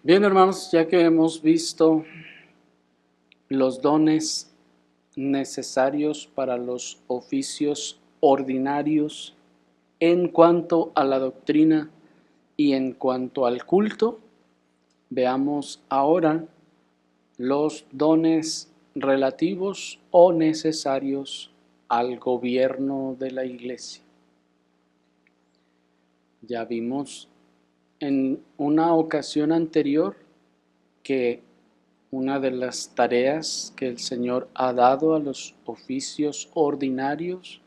Bien, hermanos, ya que hemos visto los dones necesarios para los oficios ordinarios en cuanto a la doctrina y en cuanto al culto, veamos ahora los dones relativos o necesarios al gobierno de la iglesia. Ya vimos en una ocasión anterior que una de las tareas que el Señor ha dado a los oficios ordinarios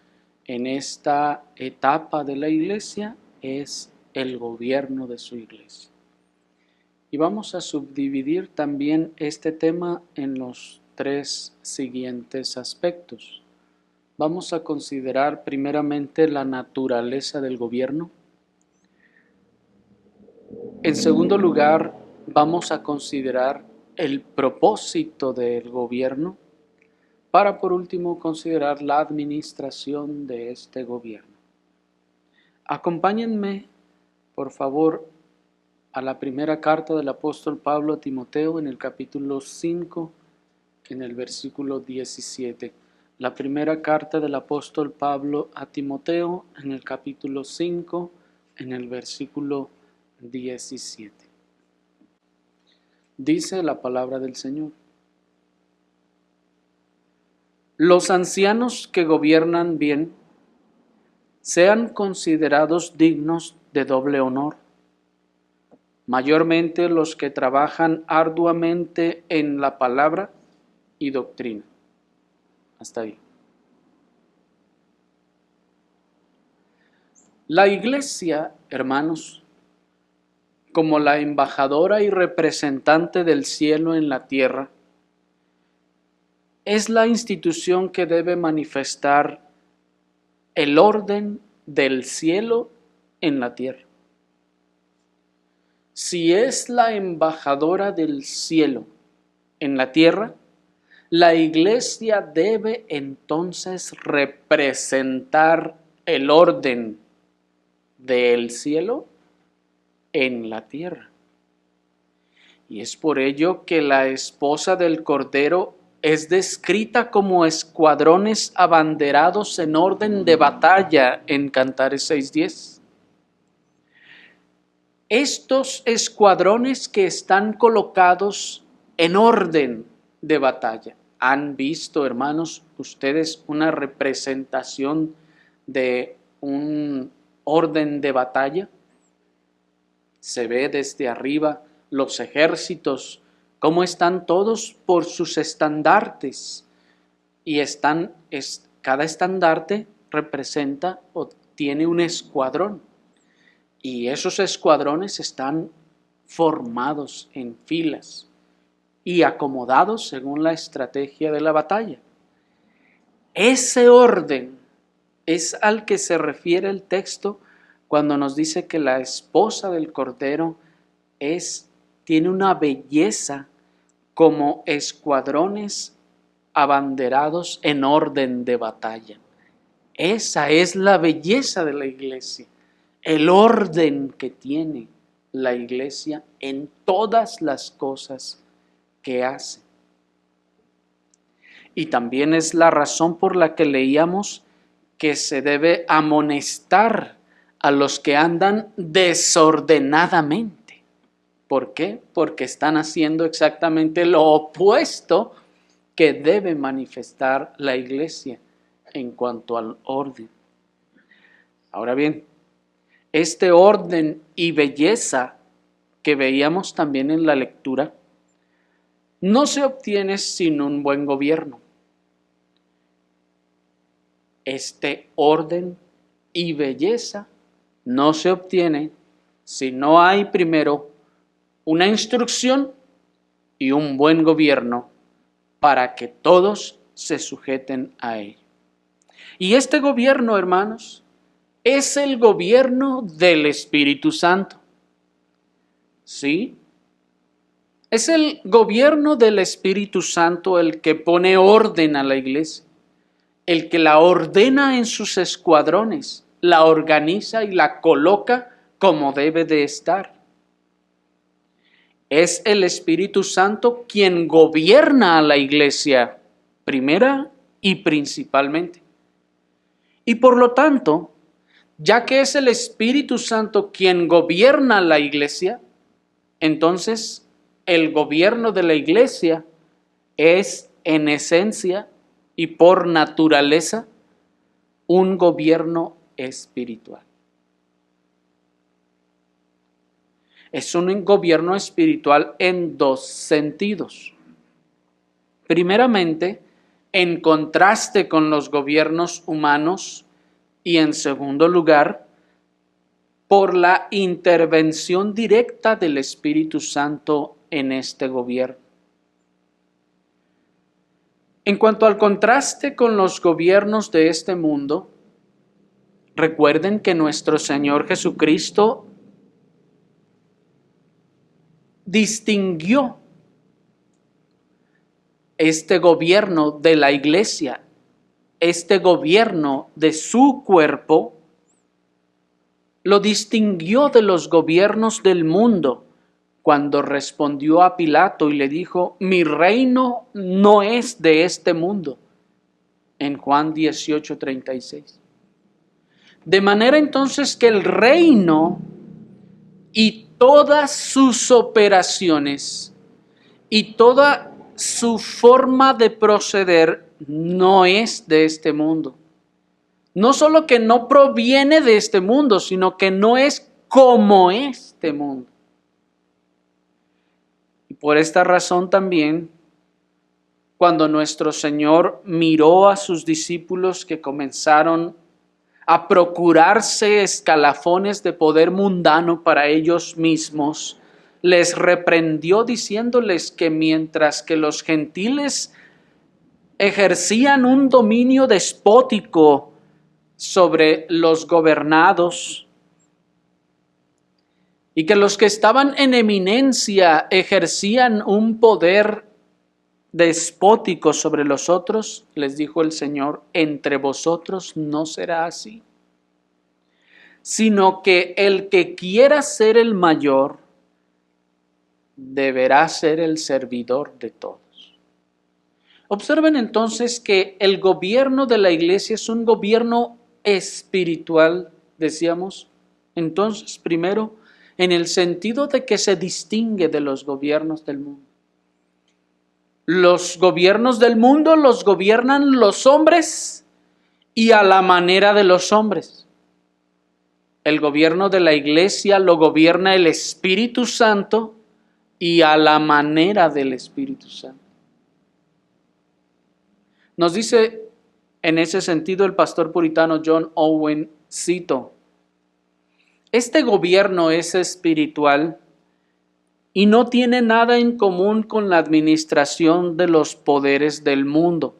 en esta etapa de la iglesia es el gobierno de su iglesia. Y vamos a subdividir también este tema en los tres siguientes aspectos. Vamos a considerar primeramente la naturaleza del gobierno. En segundo lugar, vamos a considerar el propósito del gobierno, para por último considerar la administración de este gobierno. Acompáñenme, por favor, a la primera carta del apóstol Pablo a Timoteo en el capítulo 5, en el versículo 17. La primera carta del apóstol Pablo a Timoteo en el capítulo 5, en el versículo 17. Dice la palabra del Señor: los ancianos que gobiernan bien sean considerados dignos de doble honor, mayormente los que trabajan arduamente en la palabra y doctrina. Hasta ahí. La iglesia, hermanos, como la embajadora y representante del cielo en la tierra, es la institución que debe manifestar el orden del cielo en la tierra. Si es la embajadora del cielo en la tierra, la iglesia debe entonces representar el orden del cielo en la tierra. Y es por ello que la esposa del Cordero es descrita como escuadrones abanderados en orden de batalla en Cantares 6:10. Estos escuadrones que están colocados en orden de batalla. ¿Han visto, hermanos, ustedes una representación de un orden de batalla? Se ve desde arriba los ejércitos, cómo están todos por sus estandartes. Y cada estandarte representa o tiene un escuadrón. Y esos escuadrones están formados en filas y acomodados según la estrategia de la batalla. Ese orden es al que se refiere el texto cuando nos dice que la esposa del Cordero tiene una belleza como escuadrones abanderados en orden de batalla. Esa es la belleza de la iglesia, el orden que tiene la iglesia en todas las cosas que hace. Y también es la razón por la que leíamos que se debe amonestar a los que andan desordenadamente. ¿Por qué? Porque están haciendo exactamente lo opuesto que debe manifestar la iglesia en cuanto al orden. Ahora bien, este orden y belleza que veíamos también en la lectura no se obtiene sin un buen gobierno. Este orden y belleza no se obtiene si no hay primero una instrucción y un buen gobierno para que todos se sujeten a él. Y este gobierno, hermanos, es el gobierno del Espíritu Santo. ¿Sí? Es el gobierno del Espíritu Santo el que pone orden a la iglesia, el que la ordena en sus escuadrones, la organiza y la coloca como debe de estar. Es el Espíritu Santo quien gobierna a la iglesia primera y principalmente. Y por lo tanto, ya que es el Espíritu Santo quien gobierna la iglesia, entonces el gobierno de la iglesia es en esencia y por naturaleza un gobierno espiritual. Es un gobierno espiritual en dos sentidos. Primeramente, en contraste con los gobiernos humanos, y en segundo lugar, por la intervención directa del Espíritu Santo en este gobierno. En cuanto al contraste con los gobiernos de este mundo, recuerden que nuestro Señor Jesucristo distinguió este gobierno de la iglesia, este gobierno de su cuerpo, lo distinguió de los gobiernos del mundo cuando respondió a Pilato y le dijo: mi reino no es de este mundo, en Juan 18:36. De manera entonces que el reino y todas sus operaciones y toda su forma de proceder no es de este mundo. No solo que no proviene de este mundo, sino que no es como este mundo. Y por esta razón también, cuando nuestro Señor miró a sus discípulos que comenzaron a procurarse escalafones de poder mundano para ellos mismos, les reprendió diciéndoles que mientras que los gentiles ejercían un dominio despótico sobre los gobernados, y que los que estaban en eminencia ejercían un poder despótico sobre los otros, les dijo el Señor: entre vosotros no será así, sino que el que quiera ser el mayor deberá ser el servidor de todos. Observen entonces que el gobierno de la iglesia es un gobierno espiritual, decíamos. Entonces, primero, en el sentido de que se distingue de los gobiernos del mundo. Los gobiernos del mundo los gobiernan los hombres y a la manera de los hombres. El gobierno de la iglesia lo gobierna el Espíritu Santo y a la manera del Espíritu Santo. Nos dice en ese sentido el pastor puritano John Owen, cito: este gobierno es espiritual y no tiene nada en común con la administración de los poderes del mundo.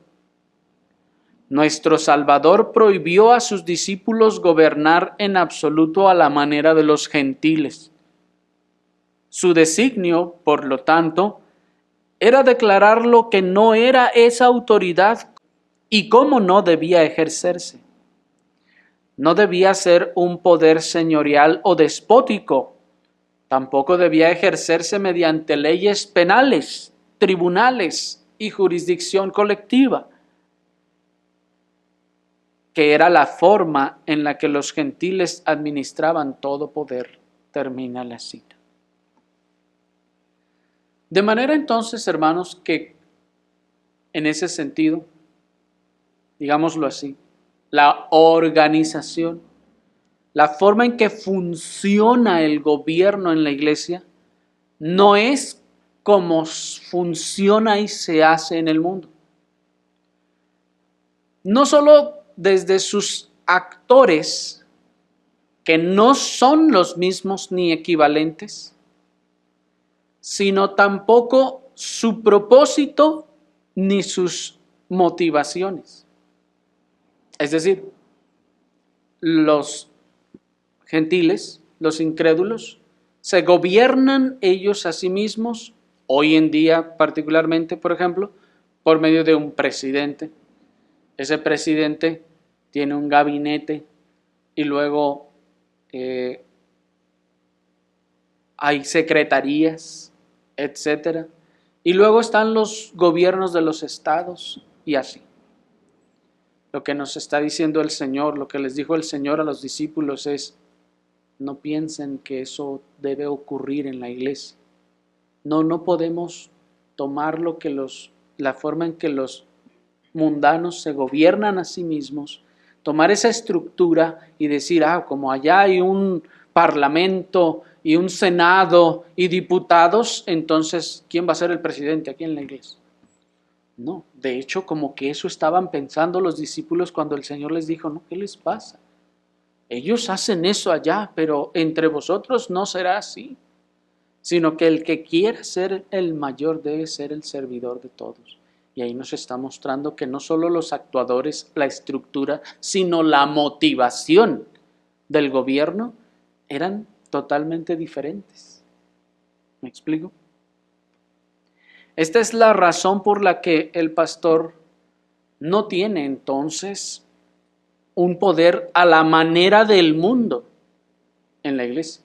Nuestro Salvador prohibió a sus discípulos gobernar en absoluto a la manera de los gentiles. Su designio, por lo tanto, era declarar lo que no era esa autoridad y cómo no debía ejercerse. No debía ser un poder señorial o despótico. Tampoco debía ejercerse mediante leyes penales, tribunales y jurisdicción colectiva, que era la forma en la que los gentiles administraban todo poder. Termina la cita. De manera entonces, hermanos, que en ese sentido, digámoslo así, la organización, la forma en que funciona el gobierno en la iglesia, no es como funciona y se hace en el mundo. No solo desde sus actores, que no son los mismos ni equivalentes, sino tampoco su propósito ni sus motivaciones. Es decir, los gentiles, los incrédulos, se gobiernan ellos a sí mismos, hoy en día particularmente, por ejemplo, por medio de un presidente. Ese presidente tiene un gabinete y luego hay secretarías etcétera. Y luego están los gobiernos de los estados y así. Lo que nos está diciendo el Señor, lo que les dijo el Señor a los discípulos es: no piensen que eso debe ocurrir en la iglesia. No podemos tomar la forma en que los mundanos se gobiernan a sí mismos, tomar esa estructura y decir, como allá hay un parlamento y un senado y diputados, entonces ¿quién va a ser el presidente aquí en la iglesia? No, de hecho como que eso estaban pensando los discípulos cuando el Señor les dijo, no, ¿qué les pasa? Ellos hacen eso allá, pero entre vosotros no será así, sino que el que quiera ser el mayor debe ser el servidor de todos. Y ahí nos está mostrando que no solo los actuadores, la estructura, sino la motivación del gobierno eran totalmente diferentes. ¿Me explico? Esta es la razón por la que el pastor no tiene entonces un poder a la manera del mundo en la iglesia.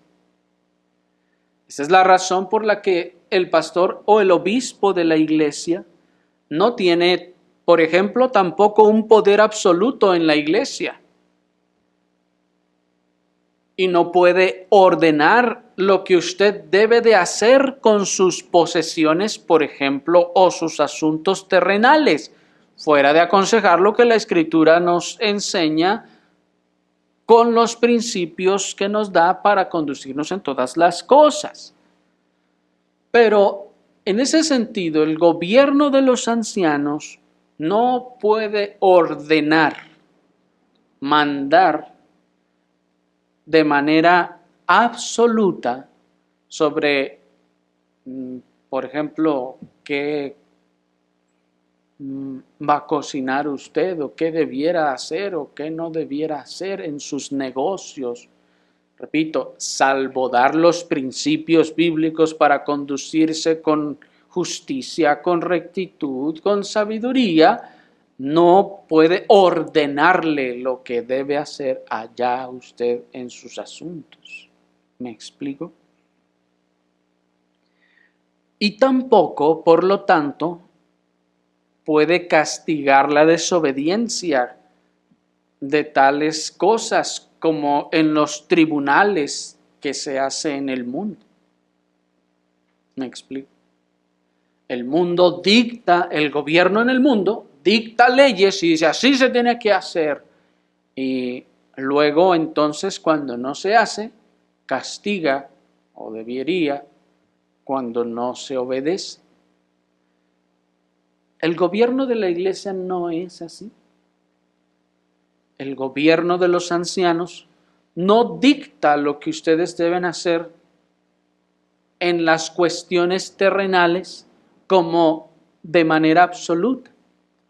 Esa es la razón por la que el pastor o el obispo de la iglesia no tiene, por ejemplo, tampoco un poder absoluto en la iglesia. Y no puede ordenar lo que usted debe de hacer con sus posesiones, por ejemplo, o sus asuntos terrenales, fuera de aconsejar lo que la Escritura nos enseña con los principios que nos da para conducirnos en todas las cosas. Pero en ese sentido, el gobierno de los ancianos no puede ordenar, mandar de manera absoluta sobre, por ejemplo, qué va a cocinar usted o qué debiera hacer o qué no debiera hacer en sus negocios. Repito, salvo dar los principios bíblicos para conducirse con justicia, con rectitud, con sabiduría, no puede ordenarle lo que debe hacer allá usted en sus asuntos. ¿Me explico? Y tampoco, por lo tanto, puede castigar la desobediencia de tales cosas como en los tribunales que se hace en el mundo. ¿Me explico? El mundo dicta, el gobierno en el mundo dicta leyes y dice así se tiene que hacer. Y luego entonces cuando no se hace, castiga o debería cuando no se obedece. El gobierno de la iglesia no es así. El gobierno de los ancianos no dicta lo que ustedes deben hacer en las cuestiones terrenales como de manera absoluta.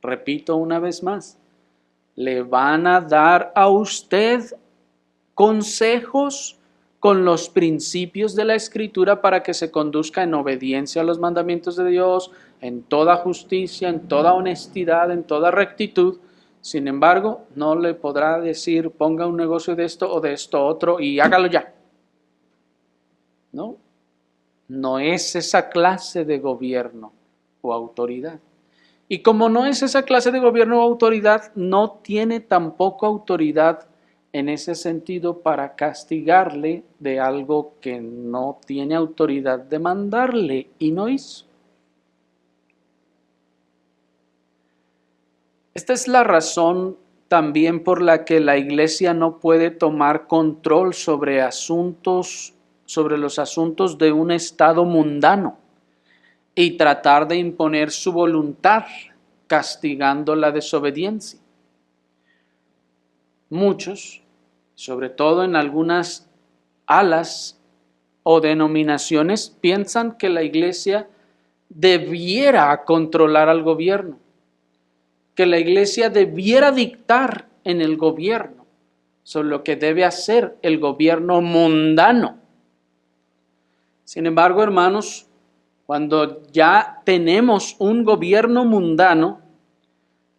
Repito una vez más, le van a dar a usted consejos con los principios de la Escritura para que se conduzca en obediencia a los mandamientos de Dios, en toda justicia, en toda honestidad, en toda rectitud. Sin embargo, no le podrá decir, ponga un negocio de esto o de esto otro y hágalo ya. No es esa clase de gobierno o autoridad. Y como no es esa clase de gobierno o autoridad, no tiene tampoco autoridad en ese sentido para castigarle de algo que no tiene autoridad de mandarle y no hizo. Esta es la razón también por la que la iglesia no puede tomar control sobre los asuntos de un estado mundano y tratar de imponer su voluntad castigando la desobediencia. Muchos, sobre todo en algunas alas o denominaciones, piensan que la iglesia debiera controlar al gobierno, que la iglesia debiera dictar en el gobierno sobre lo que debe hacer el gobierno mundano. Sin embargo, hermanos, cuando ya tenemos un gobierno mundano,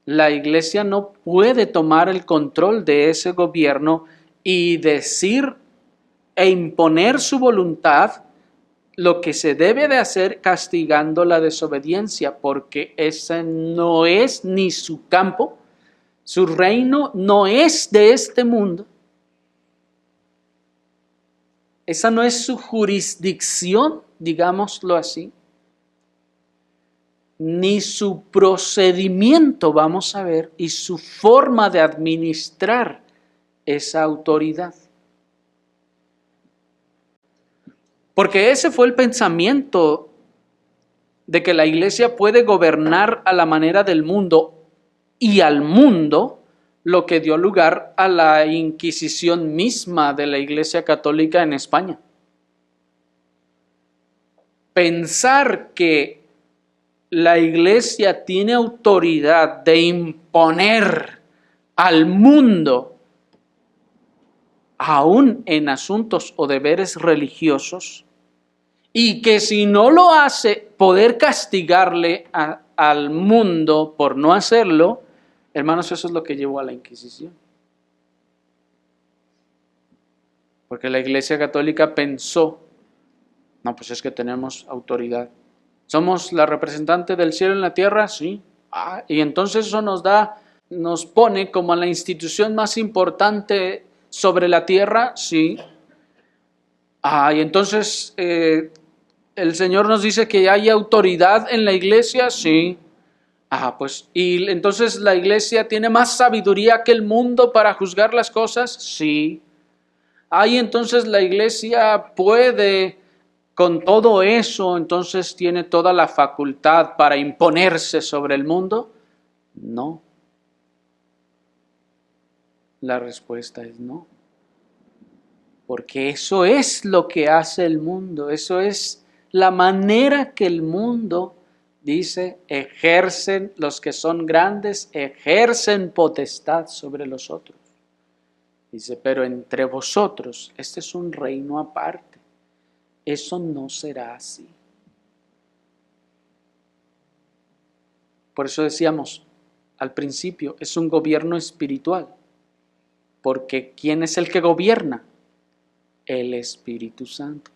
la iglesia no puede tomar el control de ese gobierno y decir e imponer su voluntad lo que se debe de hacer castigando la desobediencia, porque ese no es ni su campo, su reino no es de este mundo, esa no es su jurisdicción, digámoslo así, ni su procedimiento, vamos a ver, y su forma de administrar esa autoridad. Porque ese fue el pensamiento de que la iglesia puede gobernar a la manera del mundo y al mundo, lo que dio lugar a la Inquisición misma de la Iglesia Católica en España. Pensar que la iglesia tiene autoridad de imponer al mundo, aún en asuntos o deberes religiosos, y que si no lo hace, poder castigarle al mundo por no hacerlo, hermanos, eso es lo que llevó a la Inquisición. Porque la Iglesia Católica pensó, no, pues es que tenemos autoridad. ¿Somos la representante del cielo en la tierra? Sí. Y entonces eso nos pone como a la institución más importante sobre la tierra, sí. Y entonces el Señor nos dice que hay autoridad en la iglesia, sí. Pues, ¿y entonces la iglesia tiene más sabiduría que el mundo para juzgar las cosas? Sí. Y entonces la iglesia puede, con todo eso, entonces tiene toda la facultad para imponerse sobre el mundo. No. La respuesta es no. Porque eso es lo que hace el mundo, eso es la manera que el mundo, dice, ejercen, los que son grandes, ejercen potestad sobre los otros. Dice, pero entre vosotros, este es un reino aparte, eso no será así. Por eso decíamos al principio, es un gobierno espiritual, porque ¿quién es el que gobierna? El Espíritu Santo.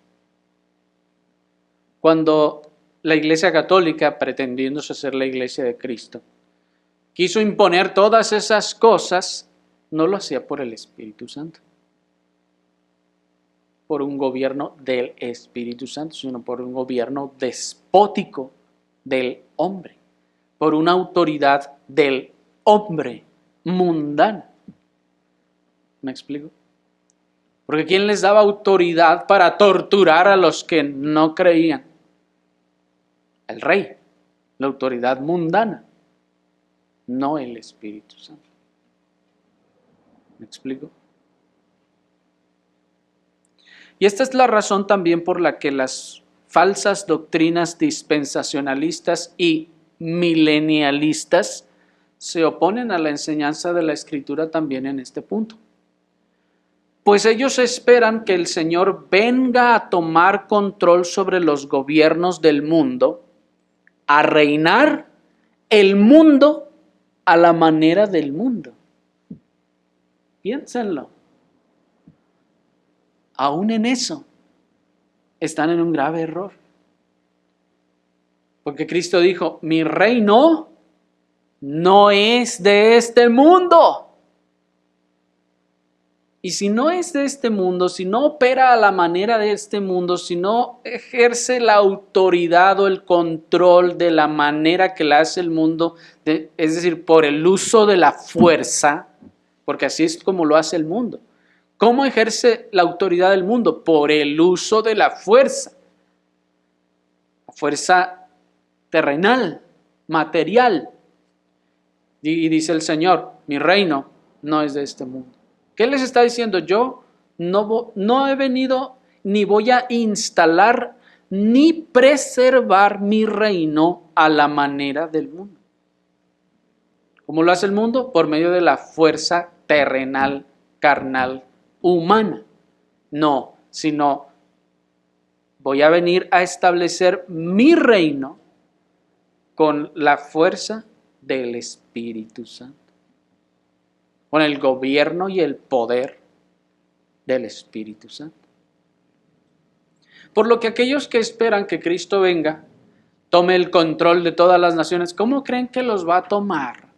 Cuando la Iglesia Católica, pretendiéndose ser la Iglesia de Cristo, quiso imponer todas esas cosas, no lo hacía por el Espíritu Santo, por un gobierno del Espíritu Santo, sino por un gobierno despótico del hombre, por una autoridad del hombre mundana. ¿Me explico? Porque ¿quién les daba autoridad para torturar a los que no creían? El rey, la autoridad mundana, no el Espíritu Santo. ¿Me explico? Y esta es la razón también por la que las falsas doctrinas dispensacionalistas y milenialistas se oponen a la enseñanza de la Escritura también en este punto. Pues ellos esperan que el Señor venga a tomar control sobre los gobiernos del mundo, a reinar el mundo a la manera del mundo. Piénsenlo. Aún en eso, están en un grave error. Porque Cristo dijo, mi reino no es de este mundo. Y si no es de este mundo, si no opera a la manera de este mundo, si no ejerce la autoridad o el control de la manera que la hace el mundo, es decir, por el uso de la fuerza, porque así es como lo hace el mundo. ¿Cómo ejerce la autoridad del mundo? Por el uso de la fuerza terrenal, material. Y dice el Señor, mi reino no es de este mundo. ¿Qué les está diciendo? Yo no he venido ni voy a instalar ni preservar mi reino a la manera del mundo. ¿Cómo lo hace el mundo? Por medio de la fuerza terrenal, carnal, humana. No, sino voy a venir a establecer mi reino con la fuerza del Espíritu Santo, con el gobierno y el poder del Espíritu Santo. Por lo que aquellos que esperan que Cristo venga, tome el control de todas las naciones, ¿cómo creen que los va a tomar?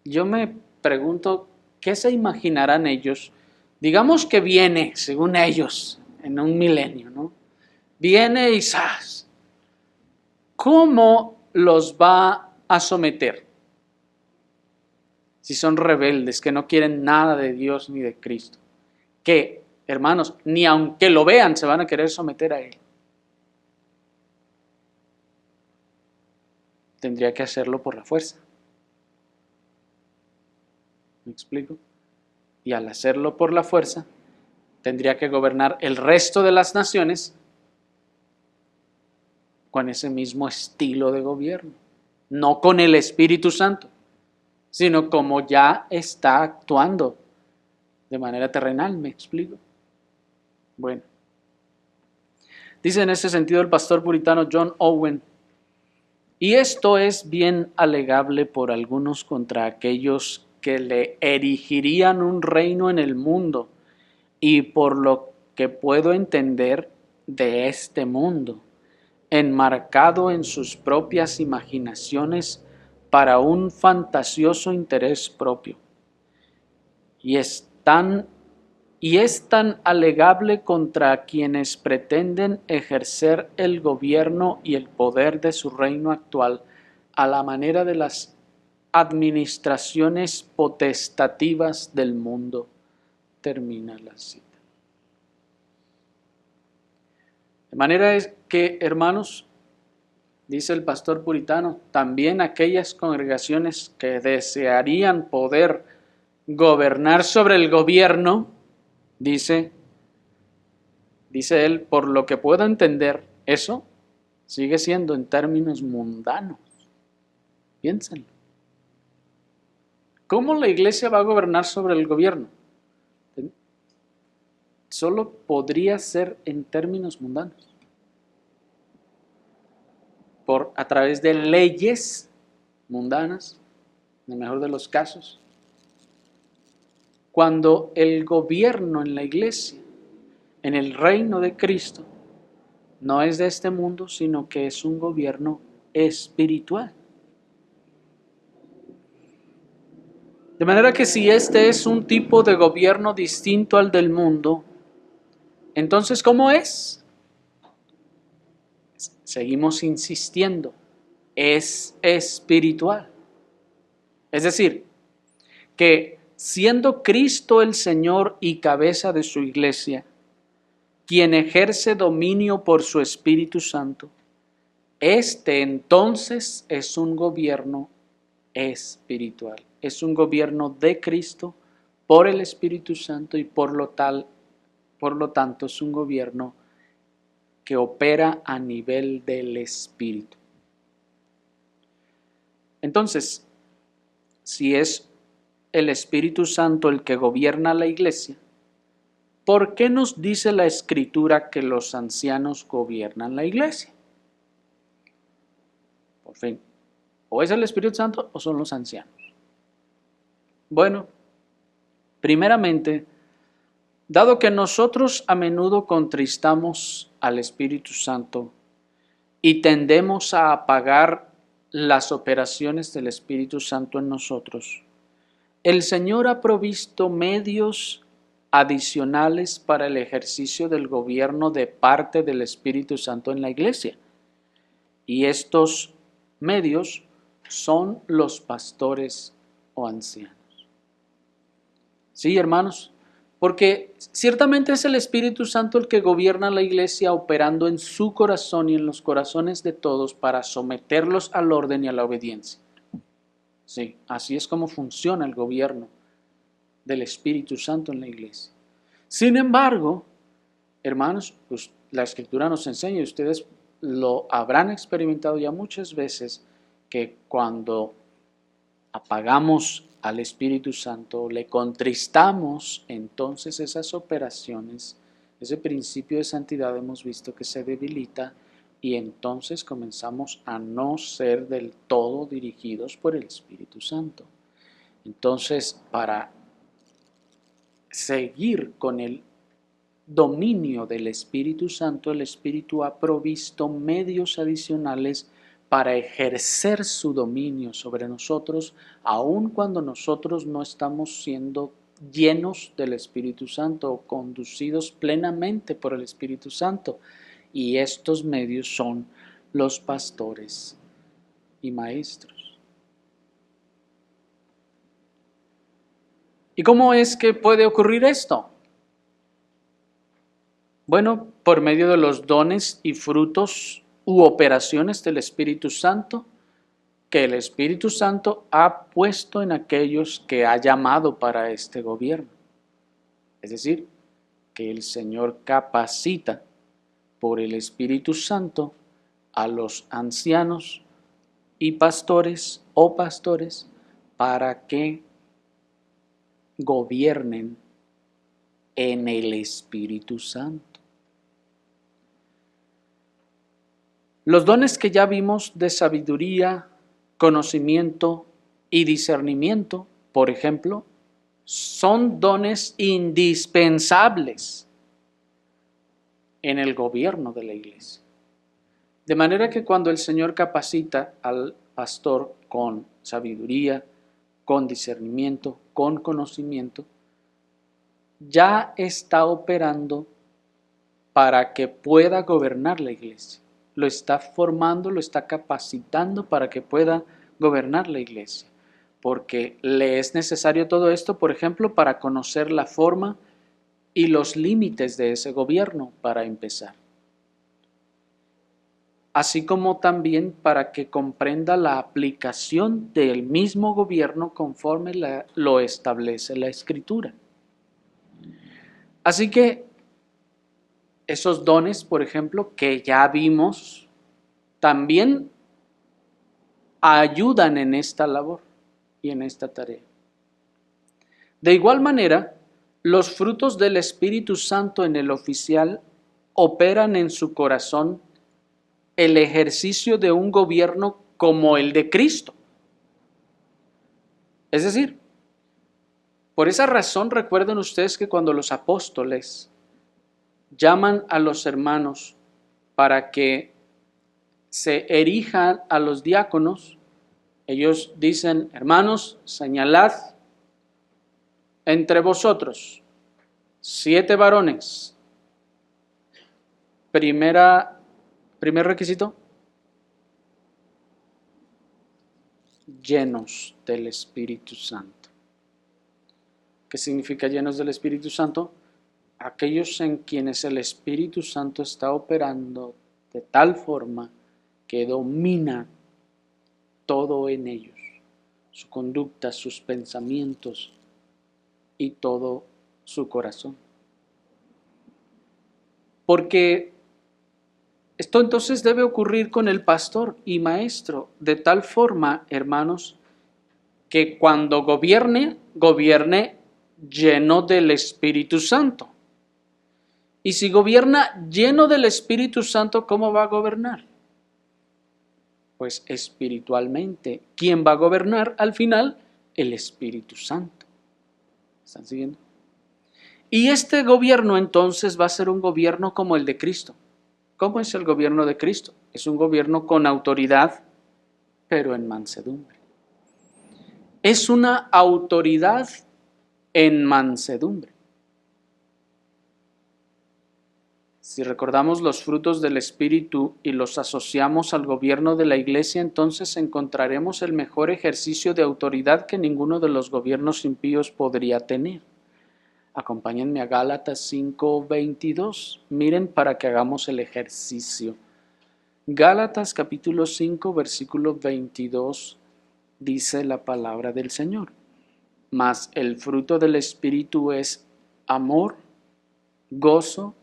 Yo me pregunto, ¿qué se imaginarán ellos? Digamos que viene, según ellos, en un milenio, ¿no? Viene y ¡zas! ¿Cómo los va a someter? Si son rebeldes, que no quieren nada de Dios ni de Cristo. Que, hermanos, ni aunque lo vean se van a querer someter a Él. Tendría que hacerlo por la fuerza. ¿Me explico? Y al hacerlo por la fuerza, tendría que gobernar el resto de las naciones con ese mismo estilo de gobierno. No con el Espíritu Santo, sino como ya está actuando de manera terrenal, ¿me explico? Bueno. Dice en ese sentido el pastor puritano John Owen, y esto es bien alegable por algunos contra aquellos que le erigirían un reino en el mundo, y por lo que puedo entender de este mundo, enmarcado en sus propias imaginaciones para un fantasioso interés propio. Y es tan alegable contra quienes pretenden ejercer el gobierno y el poder de su reino actual a la manera de las administraciones potestativas del mundo. Termina la cita. De manera es que, hermanos, dice el pastor puritano, también aquellas congregaciones que desearían poder gobernar sobre el gobierno, dice él, por lo que puedo entender, eso sigue siendo en términos mundanos. Piénsenlo. ¿Cómo la iglesia va a gobernar sobre el gobierno? Solo podría ser en términos mundanos. A través de leyes mundanas, en el mejor de los casos. Cuando el gobierno en la iglesia, en el reino de Cristo, no es de este mundo, sino que es un gobierno espiritual. De manera que si este es un tipo de gobierno distinto al del mundo, entonces ¿cómo es? Seguimos insistiendo, es espiritual. Es decir, que siendo Cristo el Señor y cabeza de su iglesia, quien ejerce dominio por su Espíritu Santo, este entonces es un gobierno espiritual. Es un gobierno de Cristo por el Espíritu Santo y por lo tanto es un gobierno que opera a nivel del Espíritu. Entonces, si es el Espíritu Santo el que gobierna la iglesia, ¿por qué nos dice la Escritura que los ancianos gobiernan la iglesia? Por fin, o es el Espíritu Santo o son los ancianos. Bueno, primeramente, dado que nosotros a menudo contristamos al Espíritu Santo y tendemos a apagar las operaciones del Espíritu Santo en nosotros, el Señor ha provisto medios adicionales para el ejercicio del gobierno de parte del Espíritu Santo en la iglesia. Y estos medios son los pastores o ancianos. Sí, hermanos, porque ciertamente es el Espíritu Santo el que gobierna la iglesia operando en su corazón y en los corazones de todos para someterlos al orden y a la obediencia. Sí, así es como funciona el gobierno del Espíritu Santo en la iglesia. Sin embargo, hermanos, pues la Escritura nos enseña, y ustedes lo habrán experimentado ya muchas veces, que cuando apagamos al Espíritu Santo, le contristamos, entonces esas operaciones, ese principio de santidad hemos visto que se debilita y entonces comenzamos a no ser del todo dirigidos por el Espíritu Santo. Entonces, para seguir con el dominio del Espíritu Santo, el Espíritu ha provisto medios adicionales para ejercer su dominio sobre nosotros, aun cuando nosotros no estamos siendo llenos del Espíritu Santo o conducidos plenamente por el Espíritu Santo. Y estos medios son los pastores y maestros. ¿Y cómo es que puede ocurrir esto? Bueno, por medio de los dones y frutos u operaciones del Espíritu Santo, que el Espíritu Santo ha puesto en aquellos que ha llamado para este gobierno. Es decir, que el Señor capacita por el Espíritu Santo a los ancianos y pastores o pastores para que gobiernen en el Espíritu Santo. Los dones que ya vimos de sabiduría, conocimiento y discernimiento, por ejemplo, son dones indispensables en el gobierno de la iglesia. De manera que cuando el Señor capacita al pastor con sabiduría, con discernimiento, con conocimiento, ya está operando para que pueda gobernar la iglesia. Lo está formando, lo está capacitando para que pueda gobernar la iglesia. Porque le es necesario todo esto, por ejemplo, para conocer la forma y los límites de ese gobierno, para empezar. Así como también para que comprenda la aplicación del mismo gobierno conforme lo establece la Escritura. Así que esos dones, por ejemplo, que ya vimos, también ayudan en esta labor y en esta tarea. De igual manera, los frutos del Espíritu Santo en el oficial operan en su corazón el ejercicio de un gobierno como el de Cristo. Es decir, por esa razón recuerden ustedes que cuando los apóstoles llaman a los hermanos para que se erijan a los diáconos, ellos dicen: hermanos, señalad entre vosotros 7 varones. Primer requisito: llenos del Espíritu Santo. ¿Qué significa llenos del Espíritu Santo? Aquellos en quienes el Espíritu Santo está operando de tal forma que domina todo en ellos, su conducta, sus pensamientos y todo su corazón. Porque esto entonces debe ocurrir con el pastor y maestro, de tal forma, hermanos, que cuando gobierne lleno del Espíritu Santo. Y si gobierna lleno del Espíritu Santo, ¿cómo va a gobernar? Pues espiritualmente. ¿Quién va a gobernar al final? El Espíritu Santo. ¿Están siguiendo? Y este gobierno entonces va a ser un gobierno como el de Cristo. ¿Cómo es el gobierno de Cristo? Es un gobierno con autoridad, pero en mansedumbre. Es una autoridad en mansedumbre. Si recordamos los frutos del Espíritu y los asociamos al gobierno de la Iglesia, entonces encontraremos el mejor ejercicio de autoridad que ninguno de los gobiernos impíos podría tener. Acompáñenme a Gálatas 5:22. Miren para que hagamos el ejercicio. Gálatas capítulo 5, versículo 22, dice la palabra del Señor: mas el fruto del Espíritu es amor, gozo,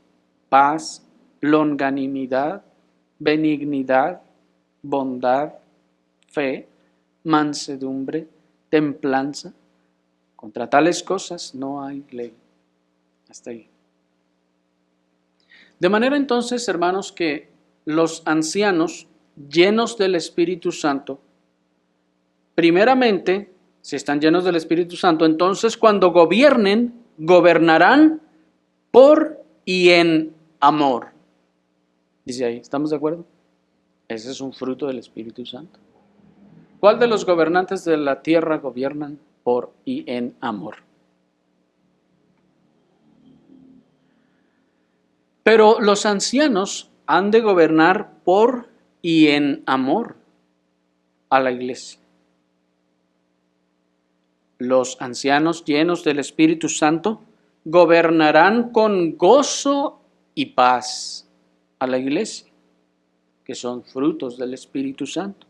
paz, longanimidad, benignidad, bondad, fe, mansedumbre, templanza. Contra tales cosas no hay ley. Hasta ahí. De manera entonces, hermanos, que los ancianos llenos del Espíritu Santo, primeramente, si están llenos del Espíritu Santo, entonces cuando gobiernen, gobernarán por y en amor. Dice ahí, ¿estamos de acuerdo? Ese es un fruto del Espíritu Santo. ¿Cuál de los gobernantes de la tierra gobiernan por y en amor? Pero los ancianos han de gobernar por y en amor a la iglesia. Los ancianos llenos del Espíritu Santo gobernarán con gozo y paz a la iglesia, que son frutos del Espíritu Santo.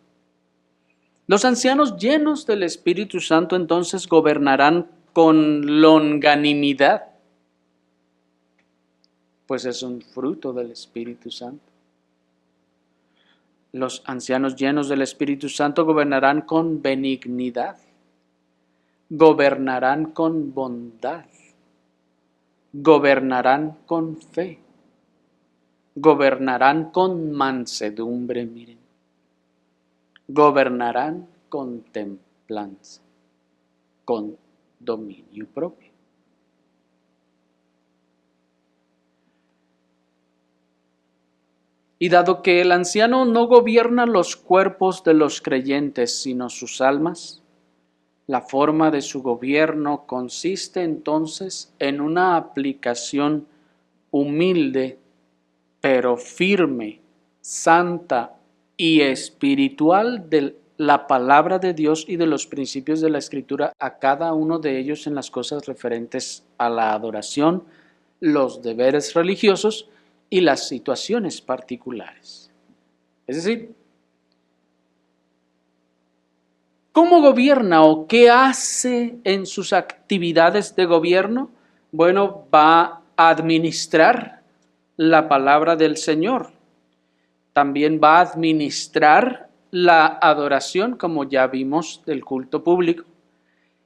Los ancianos llenos del Espíritu Santo entonces gobernarán con longanimidad, pues es un fruto del Espíritu Santo. Los ancianos llenos del Espíritu Santo gobernarán con benignidad, gobernarán con bondad, gobernarán con fe, gobernarán con mansedumbre, miren, gobernarán con templanza, con dominio propio. Y dado que el anciano no gobierna los cuerpos de los creyentes, sino sus almas, la forma de su gobierno consiste entonces en una aplicación humilde, pero firme, santa y espiritual de la palabra de Dios y de los principios de la Escritura a cada uno de ellos en las cosas referentes a la adoración, los deberes religiosos y las situaciones particulares. Es decir, ¿cómo gobierna o qué hace en sus actividades de gobierno? Bueno, va a administrar la palabra del Señor. También va a administrar la adoración, como ya vimos, del culto público.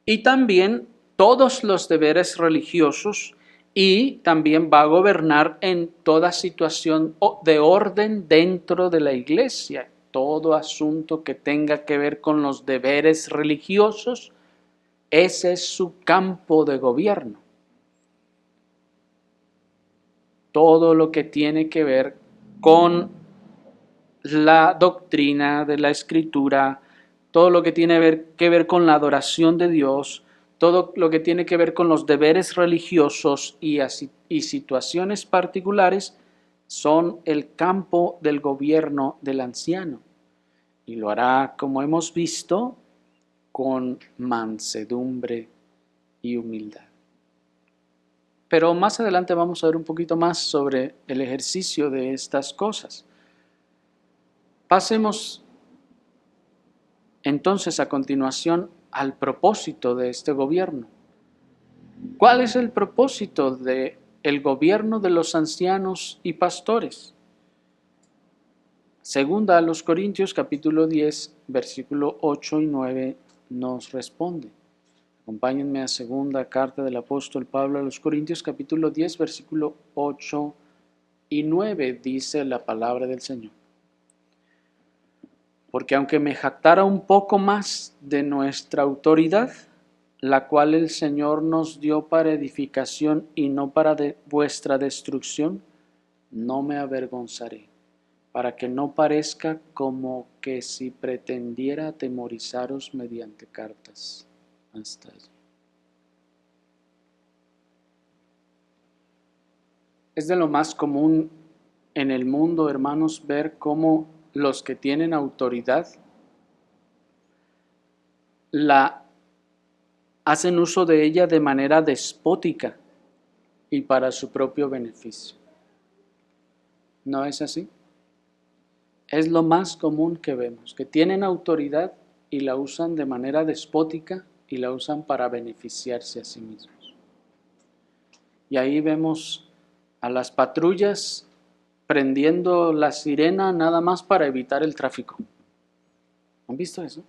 Y también todos los deberes religiosos, y también va a gobernar en toda situación de orden dentro de la iglesia. Todo asunto que tenga que ver con los deberes religiosos, ese es su campo de gobierno. Todo lo que tiene que ver con la doctrina de la Escritura, todo lo que tiene que ver con la adoración de Dios, todo lo que tiene que ver con los deberes religiosos y situaciones particulares, son el campo del gobierno del anciano. Y lo hará, como hemos visto, con mansedumbre y humildad. Pero más adelante vamos a ver un poquito más sobre el ejercicio de estas cosas. Pasemos entonces a continuación al propósito de este gobierno. ¿Cuál es el propósito del gobierno de los ancianos y pastores? Segunda a los Corintios capítulo 10, versículo 8 y 9 nos responde. Acompáñenme a segunda carta del apóstol Pablo a los Corintios capítulo 10, versículo 8 y 9 dice la palabra del Señor. Porque aunque me jactara un poco más de nuestra autoridad, la cual el Señor nos dio para edificación y no para vuestra destrucción, no me avergonzaré, para que no parezca como que si pretendiera atemorizaros mediante cartas. Hasta allí. Es de lo más común en el mundo, hermanos, ver cómo los que tienen autoridad hacen uso de ella de manera despótica y para su propio beneficio. ¿No es así? Es lo más común que vemos, que tienen autoridad y la usan de manera despótica y la usan para beneficiarse a sí mismos. Y ahí vemos a las patrullas prendiendo la sirena nada más para evitar el tráfico. ¿Han visto eso?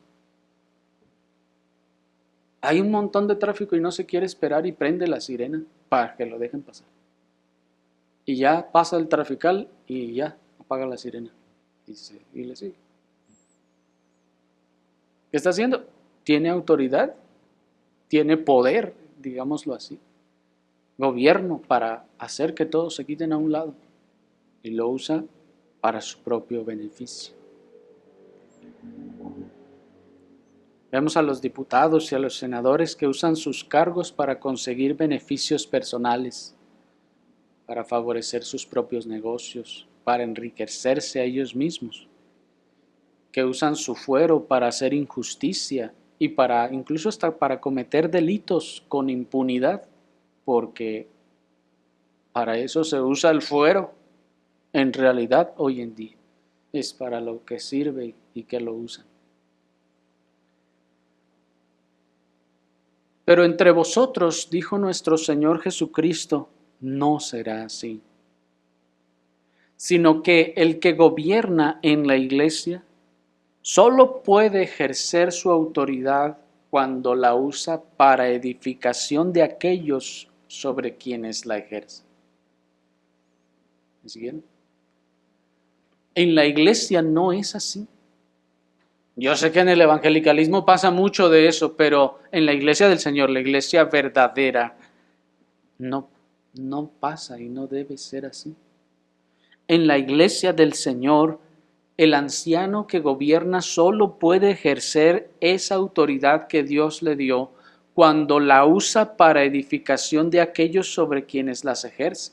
Hay un montón de tráfico y no se quiere esperar y prende la sirena para que lo dejen pasar. Y ya pasa el trafical y ya apaga la sirena. Y le sigue. ¿Qué está haciendo? Tiene autoridad, tiene poder, digámoslo así. gobierno para hacer que todos se quiten a un lado y lo usa para su propio beneficio. Vemos a los diputados y a los senadores que usan sus cargos para conseguir beneficios personales, para favorecer sus propios negocios, para enriquecerse a ellos mismos, que usan su fuero para hacer injusticia y para incluso hasta para cometer delitos con impunidad, porque para eso se usa el fuero. En realidad, hoy en día, es para lo que sirve y que lo usan. Pero entre vosotros, dijo nuestro Señor Jesucristo, no será así, sino que el que gobierna en la iglesia solo puede ejercer su autoridad cuando la usa para edificación de aquellos sobre quienes la ejerce. ¿Me siguen? En la iglesia no es así. Yo sé que en el evangelicalismo pasa mucho de eso, pero en la iglesia del Señor, la iglesia verdadera, no pasa y no debe ser así. En la iglesia del Señor, el anciano que gobierna solo puede ejercer esa autoridad que Dios le dio cuando la usa para edificación de aquellos sobre quienes las ejerce.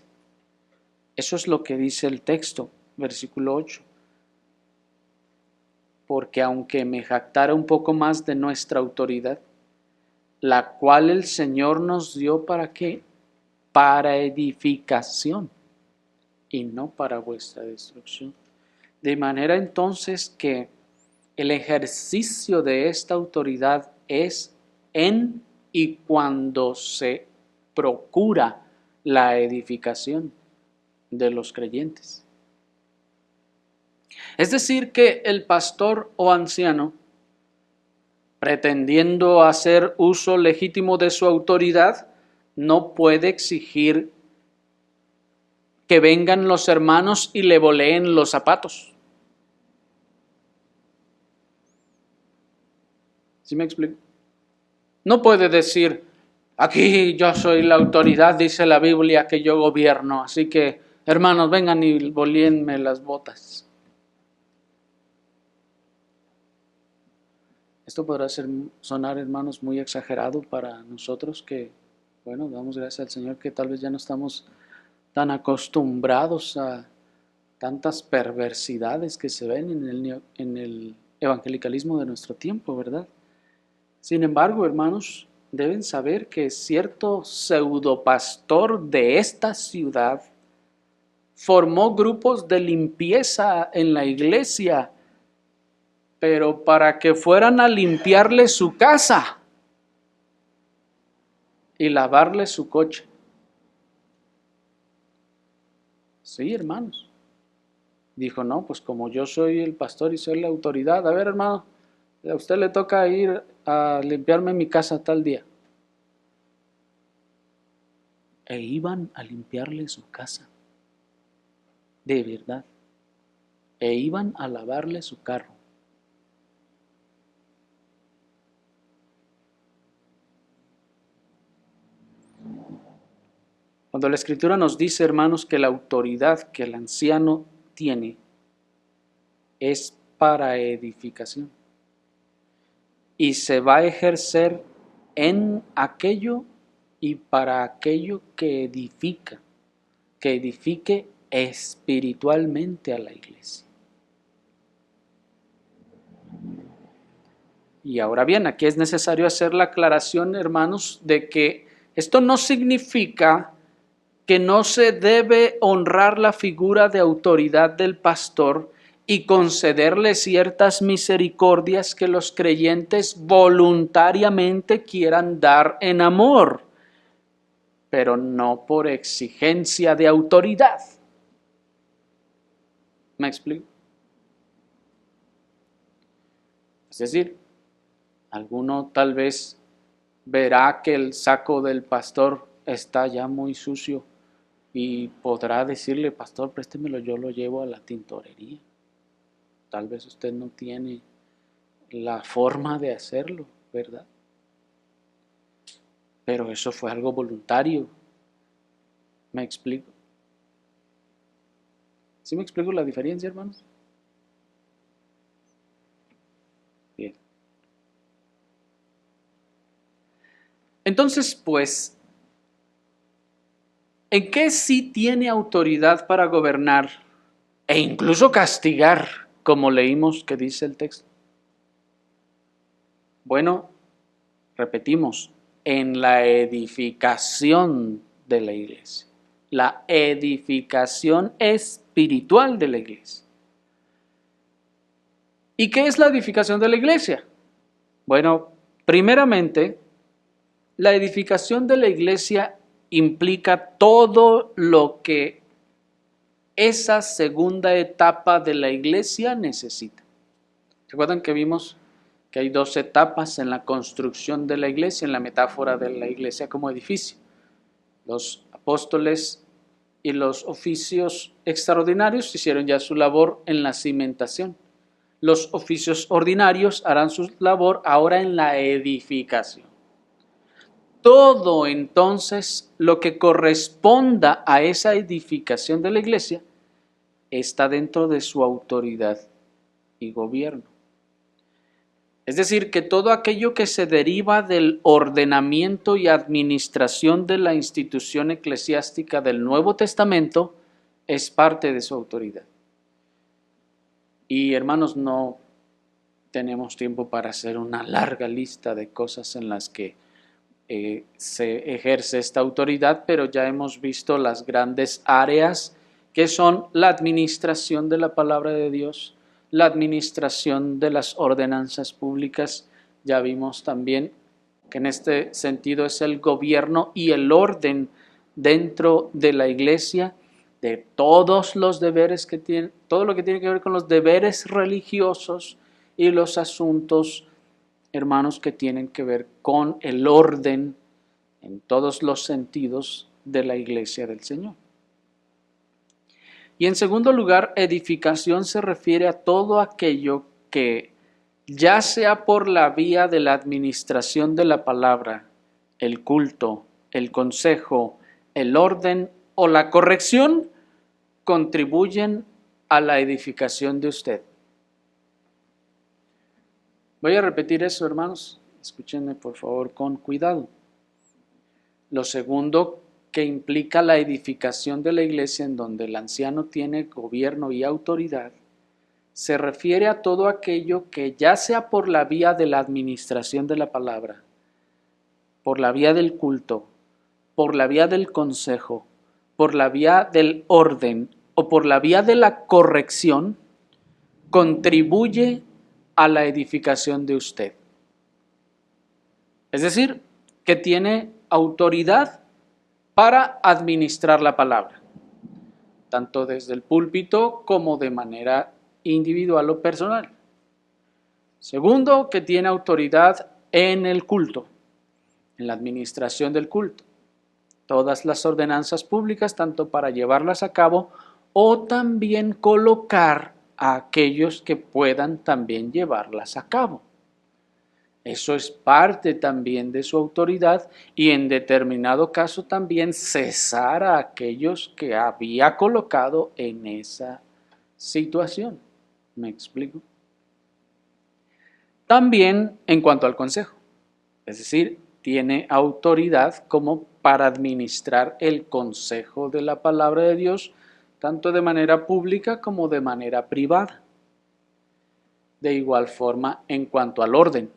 Eso es lo que dice el texto, versículo 8. Porque aunque me jactara un poco más de nuestra autoridad, la cual el Señor nos dio ¿para qué? Para edificación y no para vuestra destrucción. De manera entonces que el ejercicio de esta autoridad es en y cuando se procura la edificación de los creyentes. Es decir, que el pastor o anciano, pretendiendo hacer uso legítimo de su autoridad, no puede exigir que vengan los hermanos y le voleen los zapatos. ¿Sí me explico? No puede decir, aquí yo soy la autoridad, dice la Biblia que yo gobierno, así que hermanos vengan y voleenme las botas. Esto podrá sonar, hermanos, muy exagerado para nosotros que, bueno, damos gracias al Señor que tal vez ya no estamos tan acostumbrados a tantas perversidades que se ven en el evangelicalismo de nuestro tiempo, ¿verdad? Sin embargo, hermanos, deben saber que cierto pseudopastor de esta ciudad formó grupos de limpieza en la iglesia, pero para que fueran a limpiarle su casa y lavarle su coche. Sí, hermanos. Dijo, no, pues como yo soy el pastor y soy la autoridad, a ver, hermano, a usted le toca ir a limpiarme mi casa tal día. E iban a limpiarle su casa, de verdad. E iban a lavarle su carro. Cuando la Escritura nos dice, hermanos, que la autoridad que el anciano tiene es para edificación y se va a ejercer en aquello y para aquello que edifique espiritualmente a la iglesia. Y ahora bien, aquí es necesario hacer la aclaración, hermanos, de que esto no significa que no se debe honrar la figura de autoridad del pastor y concederle ciertas misericordias que los creyentes voluntariamente quieran dar en amor, pero no por exigencia de autoridad. ¿Me explico? Es decir, alguno tal vez verá que el saco del pastor está ya muy sucio y podrá decirle, pastor, préstemelo, yo lo llevo a la tintorería. Tal vez usted no tiene la forma de hacerlo, ¿verdad? Pero eso fue algo voluntario. ¿Me explico? ¿Sí me explico la diferencia, hermanos? Bien. Entonces, pues, ¿en qué sí tiene autoridad para gobernar e incluso castigar, como leímos que dice el texto? Bueno, repetimos, en la edificación de la iglesia, la edificación espiritual de la iglesia. ¿Y qué es la edificación de la iglesia? Bueno, primeramente, la edificación de la iglesia implica todo lo que esa segunda etapa de la iglesia necesita. ¿Recuerdan que vimos que hay dos etapas en la construcción de la iglesia, en la metáfora de la iglesia como edificio? Los apóstoles y los oficios extraordinarios hicieron ya su labor en la cimentación. Los oficios ordinarios harán su labor ahora en la edificación. Todo entonces lo que corresponda a esa edificación de la iglesia está dentro de su autoridad y gobierno. Es decir, que todo aquello que se deriva del ordenamiento y administración de la institución eclesiástica del Nuevo Testamento es parte de su autoridad. Y hermanos, no tenemos tiempo para hacer una larga lista de cosas en las que se ejerce esta autoridad, pero ya hemos visto las grandes áreas que son la administración de la palabra de Dios, la administración de las ordenanzas públicas. Ya vimos también que en este sentido es el gobierno y el orden dentro de la iglesia de todos los deberes que tiene, todo lo que tiene que ver con los deberes religiosos y los asuntos, hermanos, que tienen que ver con el orden en todos los sentidos de la iglesia del Señor. Y en segundo lugar, edificación se refiere a todo aquello que, ya sea por la vía de la administración de la palabra, el culto, el consejo, el orden o la corrección, contribuyen a la edificación de usted. Voy a repetir eso, hermanos. Escúchenme, por favor, con cuidado. Lo segundo que implica la edificación de la iglesia, en donde el anciano tiene gobierno y autoridad, se refiere a todo aquello que, ya sea por la vía de la administración de la palabra, por la vía del culto, por la vía del consejo, por la vía del orden o por la vía de la corrección, contribuye a la edificación de usted. Es decir, que tiene autoridad para administrar la palabra, tanto desde el púlpito como de manera individual o personal. Segundo, que tiene autoridad en el culto, en la administración del culto. Todas las ordenanzas públicas, tanto para llevarlas a cabo o también colocar a aquellos que puedan también llevarlas a cabo. Eso es parte también de su autoridad y en determinado caso también cesar a aquellos que había colocado en esa situación. ¿Me explico? También en cuanto al consejo, es decir, tiene autoridad como para administrar el consejo de la palabra de Dios, tanto de manera pública como de manera privada. De igual forma, en cuanto al orden,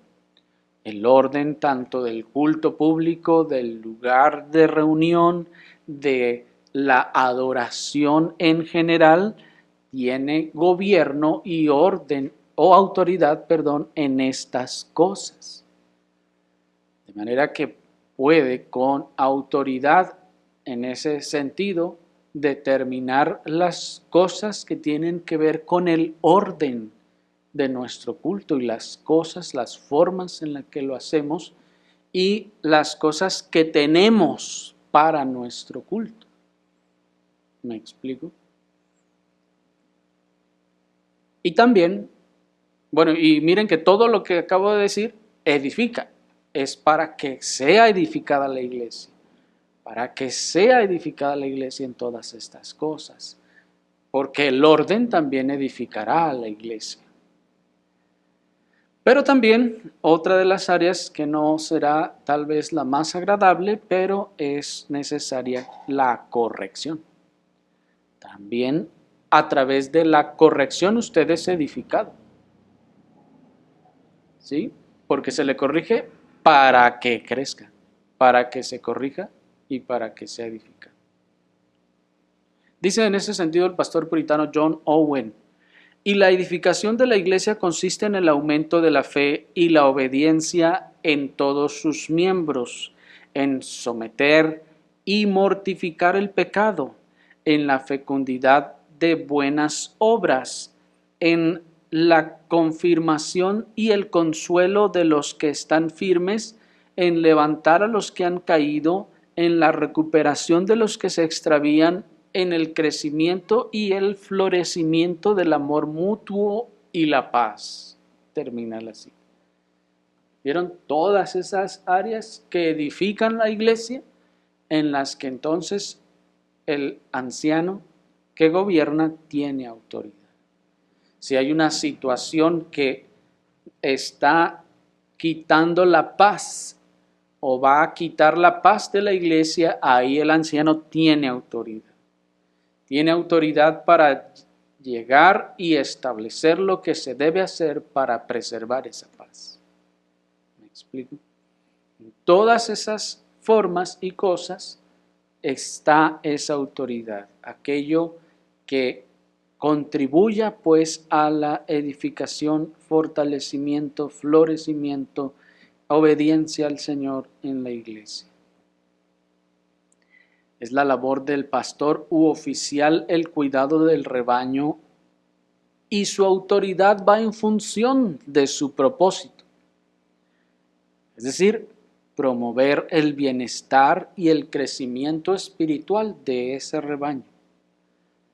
el orden tanto del culto público, del lugar de reunión, de la adoración en general, tiene gobierno y orden o autoridad, en estas cosas. De manera que puede con autoridad en ese sentido determinar las cosas que tienen que ver con el orden de nuestro culto y las cosas, las formas en las que lo hacemos y las cosas que tenemos para nuestro culto. ¿Me explico? Y también, y miren que todo lo que acabo de decir edifica, es para que sea edificada la iglesia. para que sea edificada la iglesia en todas estas cosas, porque el orden también edificará a la iglesia. Pero también otra de las áreas que no será tal vez la más agradable, pero es necesaria la corrección. También a través de la corrección usted es edificado. ¿Sí? Porque se le corrige para que crezca, para que se corrija y para que sea edificado. Dice en ese sentido el pastor puritano John Owen: y la edificación de la iglesia consiste en el aumento de la fe y la obediencia en todos sus miembros, en someter y mortificar el pecado, en la fecundidad de buenas obras, en la confirmación y el consuelo de los que están firmes, en levantar a los que han caído, en la recuperación de los que se extravían, en el crecimiento y el florecimiento del amor mutuo y la paz. Termina la cita. ¿Vieron todas esas áreas que edifican la iglesia, en las que entonces el anciano que gobierna tiene autoridad? Si hay una situación que está quitando la paz o va a quitar la paz de la iglesia, ahí el anciano tiene autoridad. Tiene autoridad para llegar y establecer lo que se debe hacer para preservar esa paz. ¿Me explico? En todas esas formas y cosas está esa autoridad, aquello que contribuya pues a la edificación, fortalecimiento, florecimiento, obediencia al Señor en la iglesia. Es la labor del pastor u oficial el cuidado del rebaño, y su autoridad va en función de su propósito. Es decir, promover el bienestar y el crecimiento espiritual de ese rebaño.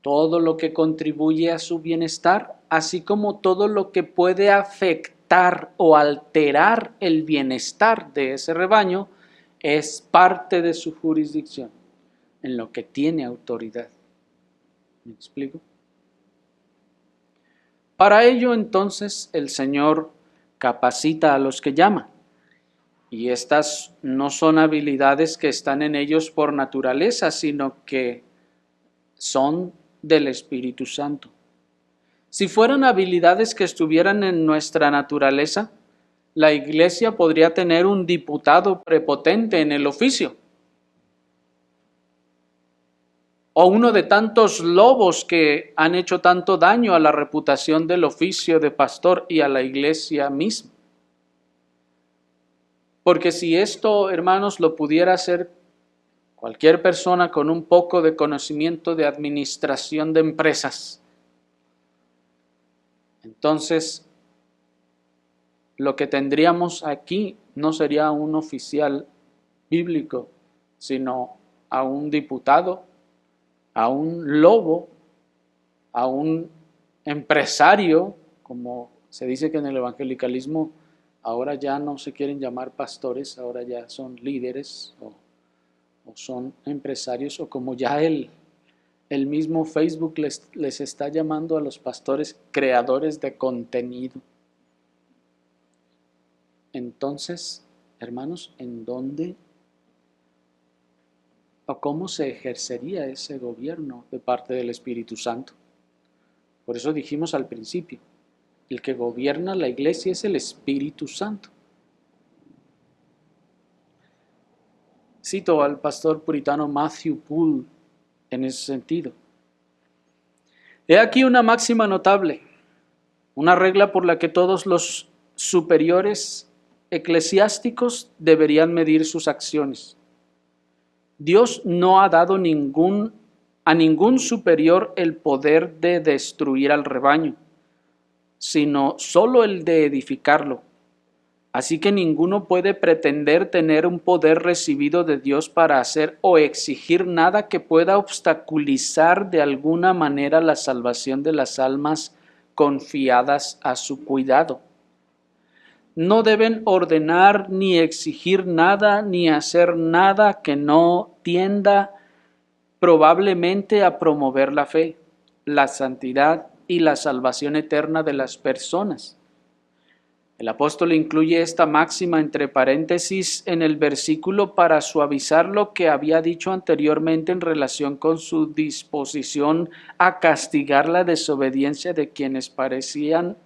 Todo lo que contribuye a su bienestar, así como todo lo que puede afectar o alterar el bienestar de ese rebaño, es parte de su jurisdicción, en lo que tiene autoridad. ¿Me explico? Para ello, entonces, el Señor capacita a los que llama. Y estas no son habilidades que están en ellos por naturaleza, sino que son del Espíritu Santo. Si fueran habilidades que estuvieran en nuestra naturaleza, la iglesia podría tener un diputado prepotente en el oficio, o uno de tantos lobos que han hecho tanto daño a la reputación del oficio de pastor y a la iglesia misma. Porque si esto, hermanos, lo pudiera hacer cualquier persona con un poco de conocimiento de administración de empresas, entonces lo que tendríamos aquí no sería un oficial bíblico, sino a un diputado, a un lobo, a un empresario, como se dice que en el evangelicalismo ahora ya no se quieren llamar pastores, ahora ya son líderes o son empresarios, o como ya el mismo Facebook les está llamando a los pastores creadores de contenido. Entonces, hermanos, ¿en dónde o cómo se ejercería ese gobierno de parte del Espíritu Santo? Por eso dijimos al principio, el que gobierna la iglesia es el Espíritu Santo. Cito al pastor puritano Matthew Poole en ese sentido. He aquí una máxima notable, una regla por la que todos los superiores eclesiásticos deberían medir sus acciones. Dios no ha dado a ningún superior el poder de destruir al rebaño, sino solo el de edificarlo. Así que ninguno puede pretender tener un poder recibido de Dios para hacer o exigir nada que pueda obstaculizar de alguna manera la salvación de las almas confiadas a su cuidado. No deben ordenar ni exigir nada ni hacer nada que no tienda probablemente a promover la fe, la santidad y la salvación eterna de las personas. El apóstol incluye esta máxima entre paréntesis en el versículo para suavizar lo que había dicho anteriormente en relación con su disposición a castigar la desobediencia de quienes parecían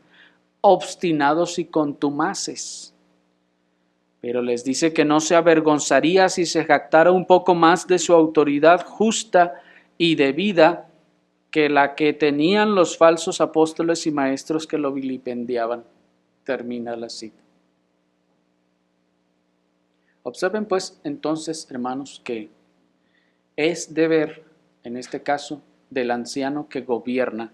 obstinados y contumaces. Pero les dice que no se avergonzaría si se jactara un poco más de su autoridad justa y debida que la que tenían los falsos apóstoles y maestros que lo vilipendiaban. Termina la cita. Observen pues entonces, hermanos, que es deber, en este caso, del anciano que gobierna,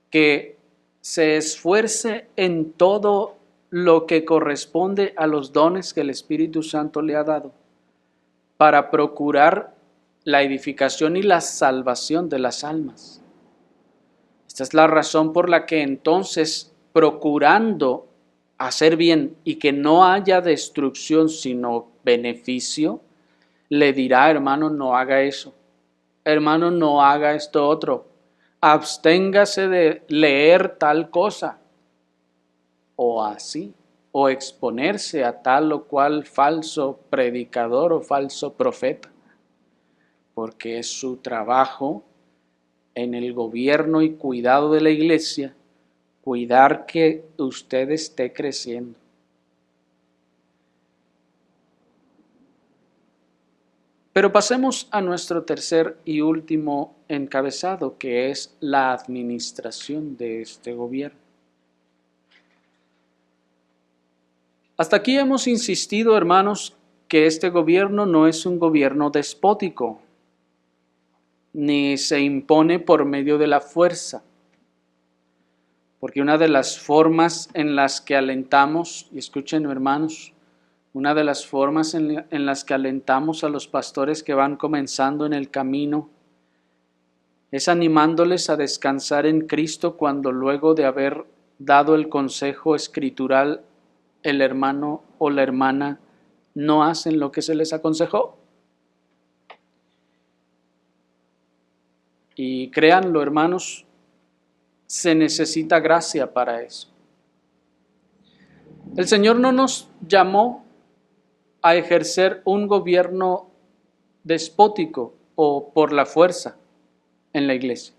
que se esfuerce en todo lo que corresponde a los dones que el Espíritu Santo le ha dado para procurar la edificación y la salvación de las almas. Esta es la razón por la que entonces, procurando hacer bien y que no haya destrucción sino beneficio, le dirá: hermano, no haga eso, hermano, no haga esto otro, absténgase de leer tal cosa, o así, o exponerse a tal o cual falso predicador o falso profeta, porque es su trabajo en el gobierno y cuidado de la iglesia, cuidar que usted esté creciendo. Pero pasemos a nuestro tercer y último encabezado, que es la administración de este gobierno. Hasta aquí hemos insistido, hermanos, que este gobierno no es un gobierno despótico, ni se impone por medio de la fuerza. Porque una de las formas en las que alentamos, y escuchen, hermanos, una de las formas en las que alentamos a los pastores que van comenzando en el camino es animándoles a descansar en Cristo cuando luego de haber dado el consejo escritural, el hermano o la hermana no hacen lo que se les aconsejó. Y créanlo, hermanos, se necesita gracia para eso. El Señor no nos llamó a ejercer un gobierno despótico o por la fuerza en la iglesia,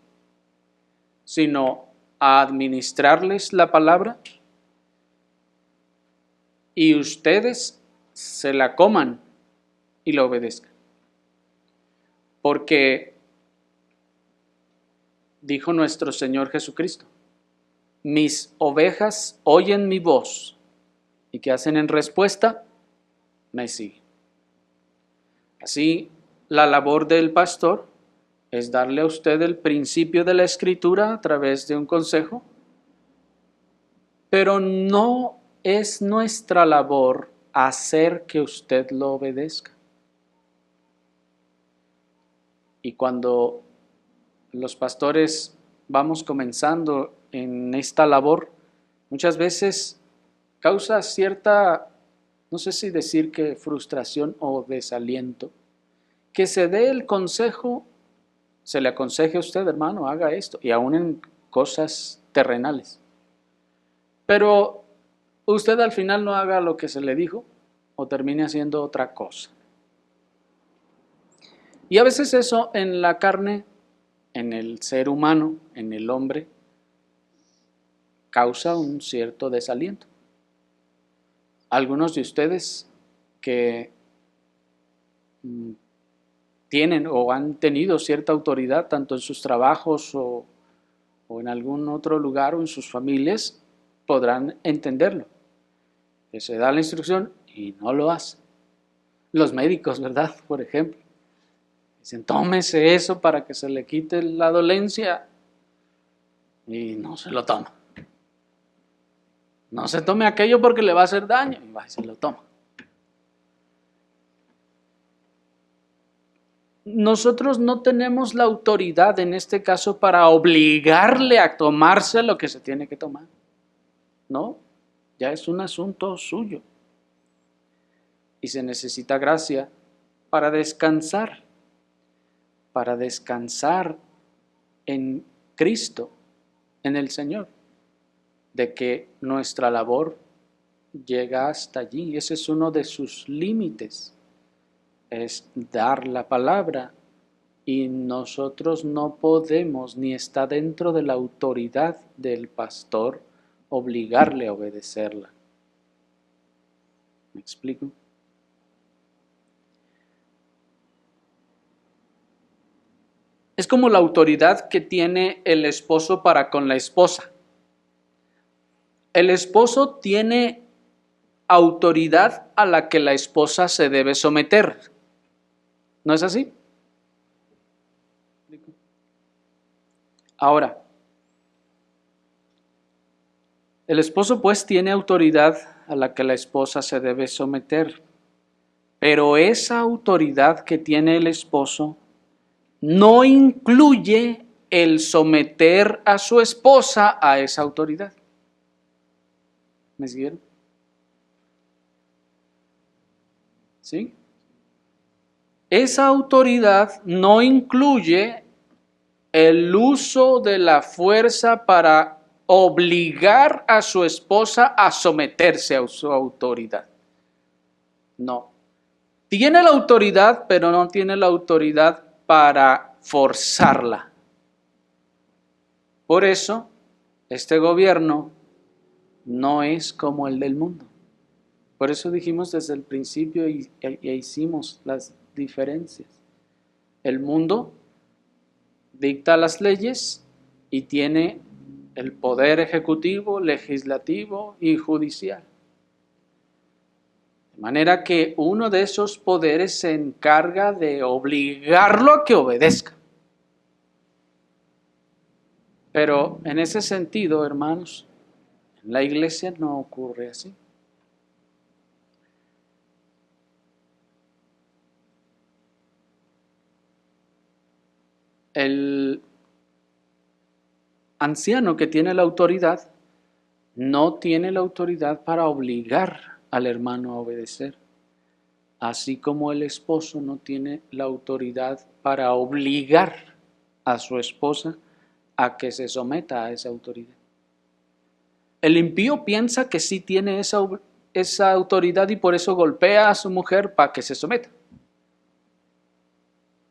sino a administrarles la palabra y ustedes se la coman y la obedezcan. Porque dijo nuestro Señor Jesucristo: mis ovejas oyen mi voz, y ¿qué hacen en respuesta? Me siguen. Así, la labor del pastor es darle a usted el principio de la Escritura a través de un consejo, pero no es nuestra labor hacer que usted lo obedezca. Y cuando los pastores vamos comenzando en esta labor, muchas veces causa cierta, no sé si decir que frustración o desaliento, que se dé el consejo, se le aconseje a usted, hermano, haga esto, y aún en cosas terrenales. Pero usted al final no haga lo que se le dijo o termine haciendo otra cosa. Y a veces eso en la carne, en el ser humano, en el hombre, causa un cierto desaliento. Algunos de ustedes que tienen o han tenido cierta autoridad tanto en sus trabajos o en algún otro lugar o en sus familias podrán entenderlo. Que se da la instrucción y no lo hace. Los médicos, ¿verdad? Por ejemplo, dicen: tómese eso para que se le quite la dolencia, y no se lo toma. No se tome aquello porque le va a hacer daño, y va y se lo toma. Nosotros no tenemos la autoridad en este caso para obligarle a tomarse lo que se tiene que tomar. No, ya es un asunto suyo. Y se necesita gracia para descansar en Cristo, en el Señor, de que nuestra labor llega hasta allí. Ese es uno de sus límites, es dar la palabra, y nosotros no podemos, ni está dentro de la autoridad del pastor, obligarle a obedecerla. ¿Me explico? Es como la autoridad que tiene el esposo para con la esposa. El esposo tiene autoridad a la que la esposa se debe someter. ¿No es así? Ahora, el esposo pues tiene autoridad a la que la esposa se debe someter, pero esa autoridad que tiene el esposo no incluye el someter a su esposa a esa autoridad. ¿Me siguieron? ¿Sí? Esa autoridad no incluye el uso de la fuerza para obligar a su esposa a someterse a su autoridad. No. Tiene la autoridad, pero no tiene la autoridad para forzarla. Por eso, este gobierno no es como el del mundo. Por eso dijimos desde el principio e hicimos las diferencias. El mundo dicta las leyes y tiene el poder ejecutivo, legislativo y judicial. De manera que uno de esos poderes se encarga de obligarlo a que obedezca. Pero en ese sentido, hermanos, en la iglesia no ocurre así. El anciano que tiene la autoridad no tiene la autoridad para obligar al hermano a obedecer, así como el esposo no tiene la autoridad para obligar a su esposa a que se someta a esa autoridad. El impío piensa que sí tiene esa autoridad y por eso golpea a su mujer para que se someta.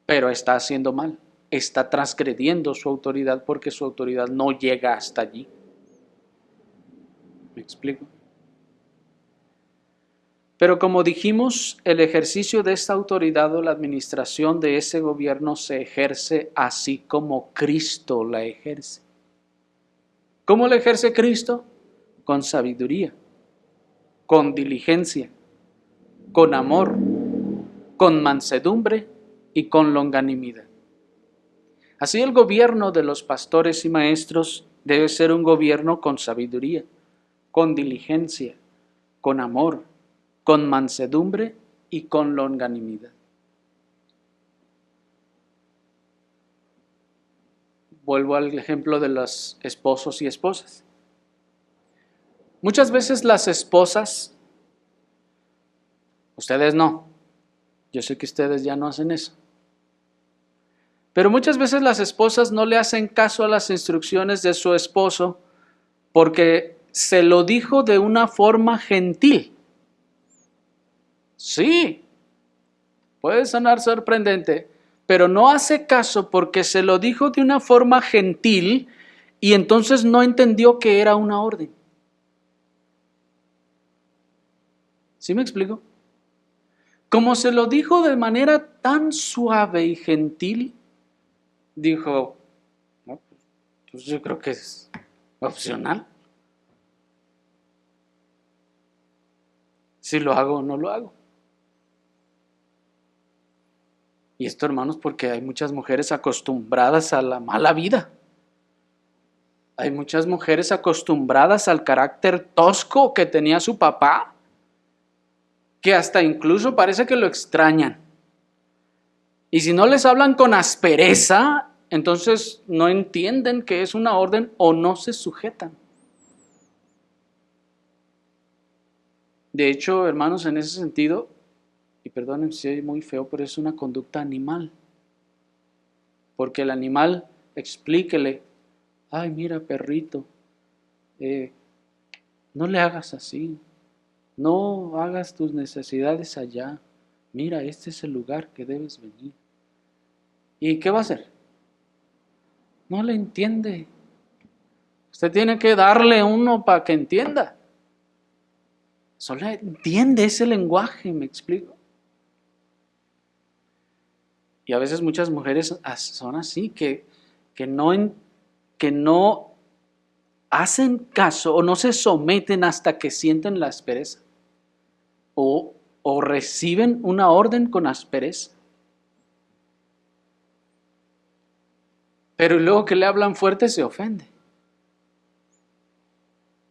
Pero está haciendo mal, está transgrediendo su autoridad porque su autoridad no llega hasta allí. ¿Me explico? Pero como dijimos, el ejercicio de esta autoridad o la administración de ese gobierno se ejerce así como Cristo la ejerce. ¿Cómo la ejerce Cristo? Con sabiduría, con diligencia, con amor, con mansedumbre y con longanimidad. Así el gobierno de los pastores y maestros debe ser un gobierno con sabiduría, con diligencia, con amor, con mansedumbre y con longanimidad. Vuelvo al ejemplo de los esposos y esposas. Muchas veces las esposas, ustedes no, yo sé que ustedes ya no hacen eso, pero muchas veces las esposas no le hacen caso a las instrucciones de su esposo porque se lo dijo de una forma gentil. Sí, puede sonar sorprendente, pero no hace caso porque se lo dijo de una forma gentil y entonces no entendió que era una orden. ¿Sí me explico? Como se lo dijo de manera tan suave y gentil, dijo, no, pues yo creo que es opcional. Si lo hago o no lo hago. Y esto, hermanos, porque hay muchas mujeres acostumbradas a la mala vida. Hay muchas mujeres acostumbradas al carácter tosco que tenía su papá, que hasta incluso parece que lo extrañan. Y si no les hablan con aspereza, entonces no entienden que es una orden o no se sujetan. De hecho, hermanos, en ese sentido, y perdonen si es muy feo, pero es una conducta animal. Porque el animal, explíquele, ay, mira, perrito, no le hagas así, no hagas tus necesidades allá, mira, este es el lugar que debes venir. ¿Y qué va a hacer? No le entiende. Usted tiene que darle uno para que entienda. Solo entiende ese lenguaje, me explico. Y a veces muchas mujeres son así, que no hacen caso o no se someten hasta que sienten la aspereza. O reciben una orden con aspereza. Pero luego que le hablan fuerte se ofende.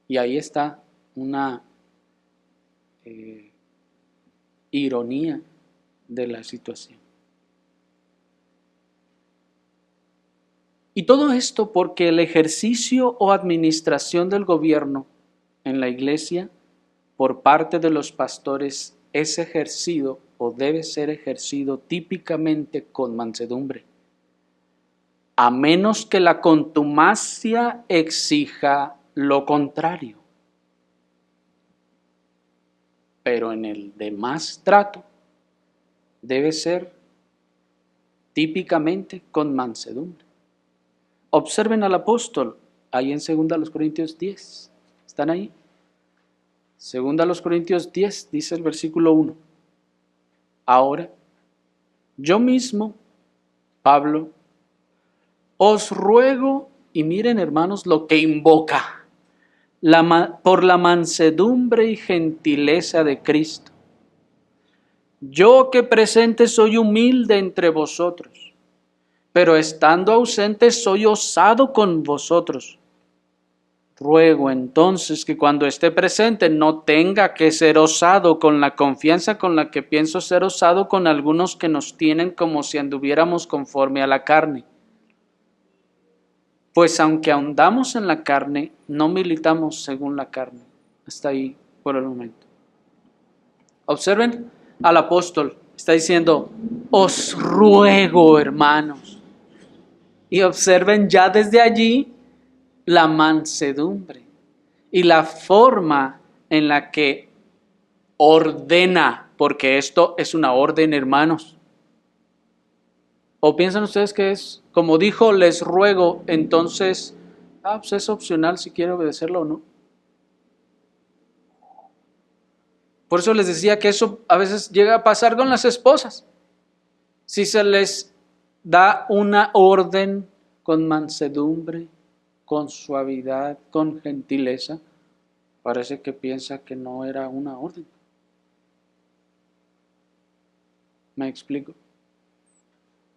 Y ahí está una ironía de la situación. Y todo esto porque el ejercicio o administración del gobierno en la iglesia por parte de los pastores es ejercido o debe ser ejercido típicamente con mansedumbre, a menos que la contumacia exija lo contrario. Pero en el demás trato debe ser típicamente con mansedumbre. Observen al apóstol ahí en 2 Corintios 10. ¿Están ahí? 2 Corintios 10 dice el versículo 1. Ahora, yo mismo, Pablo, os ruego, y miren hermanos lo que invoca, por la mansedumbre y gentileza de Cristo. Yo que presente soy humilde entre vosotros, pero estando ausente soy osado con vosotros. Ruego entonces que cuando esté presente no tenga que ser osado con la confianza con la que pienso ser osado con algunos que nos tienen como si anduviéramos conforme a la carne. Pues aunque andamos en la carne, no militamos según la carne. Hasta ahí por el momento. Observen al apóstol, está diciendo, os ruego, hermanos. Y observen ya desde allí la mansedumbre y la forma en la que ordena, porque esto es una orden, hermanos. ¿O piensan ustedes que es, como dijo, les ruego, entonces, pues es opcional si quiere obedecerlo o no? Por eso les decía que eso a veces llega a pasar con las esposas. Si se les da una orden con mansedumbre, con suavidad, con gentileza, parece que piensa que no era una orden. ¿Me explico?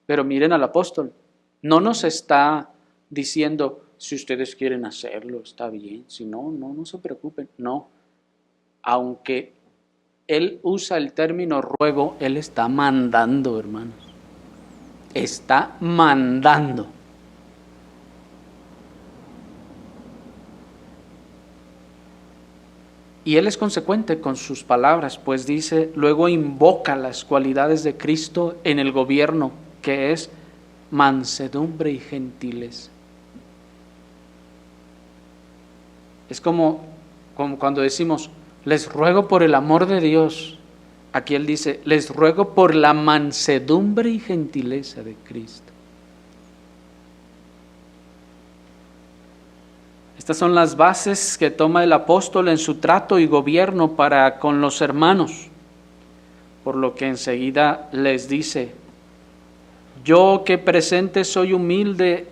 Pero miren al apóstol, no nos está diciendo, si ustedes quieren hacerlo, está bien, si no, no se preocupen. No, aunque él usa el término ruego, él está mandando, hermanos. Está mandando. Y él es consecuente con sus palabras, pues dice, luego invoca las cualidades de Cristo en el gobierno, que es mansedumbre y gentileza. Es como cuando decimos, les ruego por el amor de Dios. Aquí él dice, les ruego por la mansedumbre y gentileza de Cristo. Estas son las bases que toma el apóstol en su trato y gobierno para con los hermanos, por lo que enseguida les dice, yo que presente soy humilde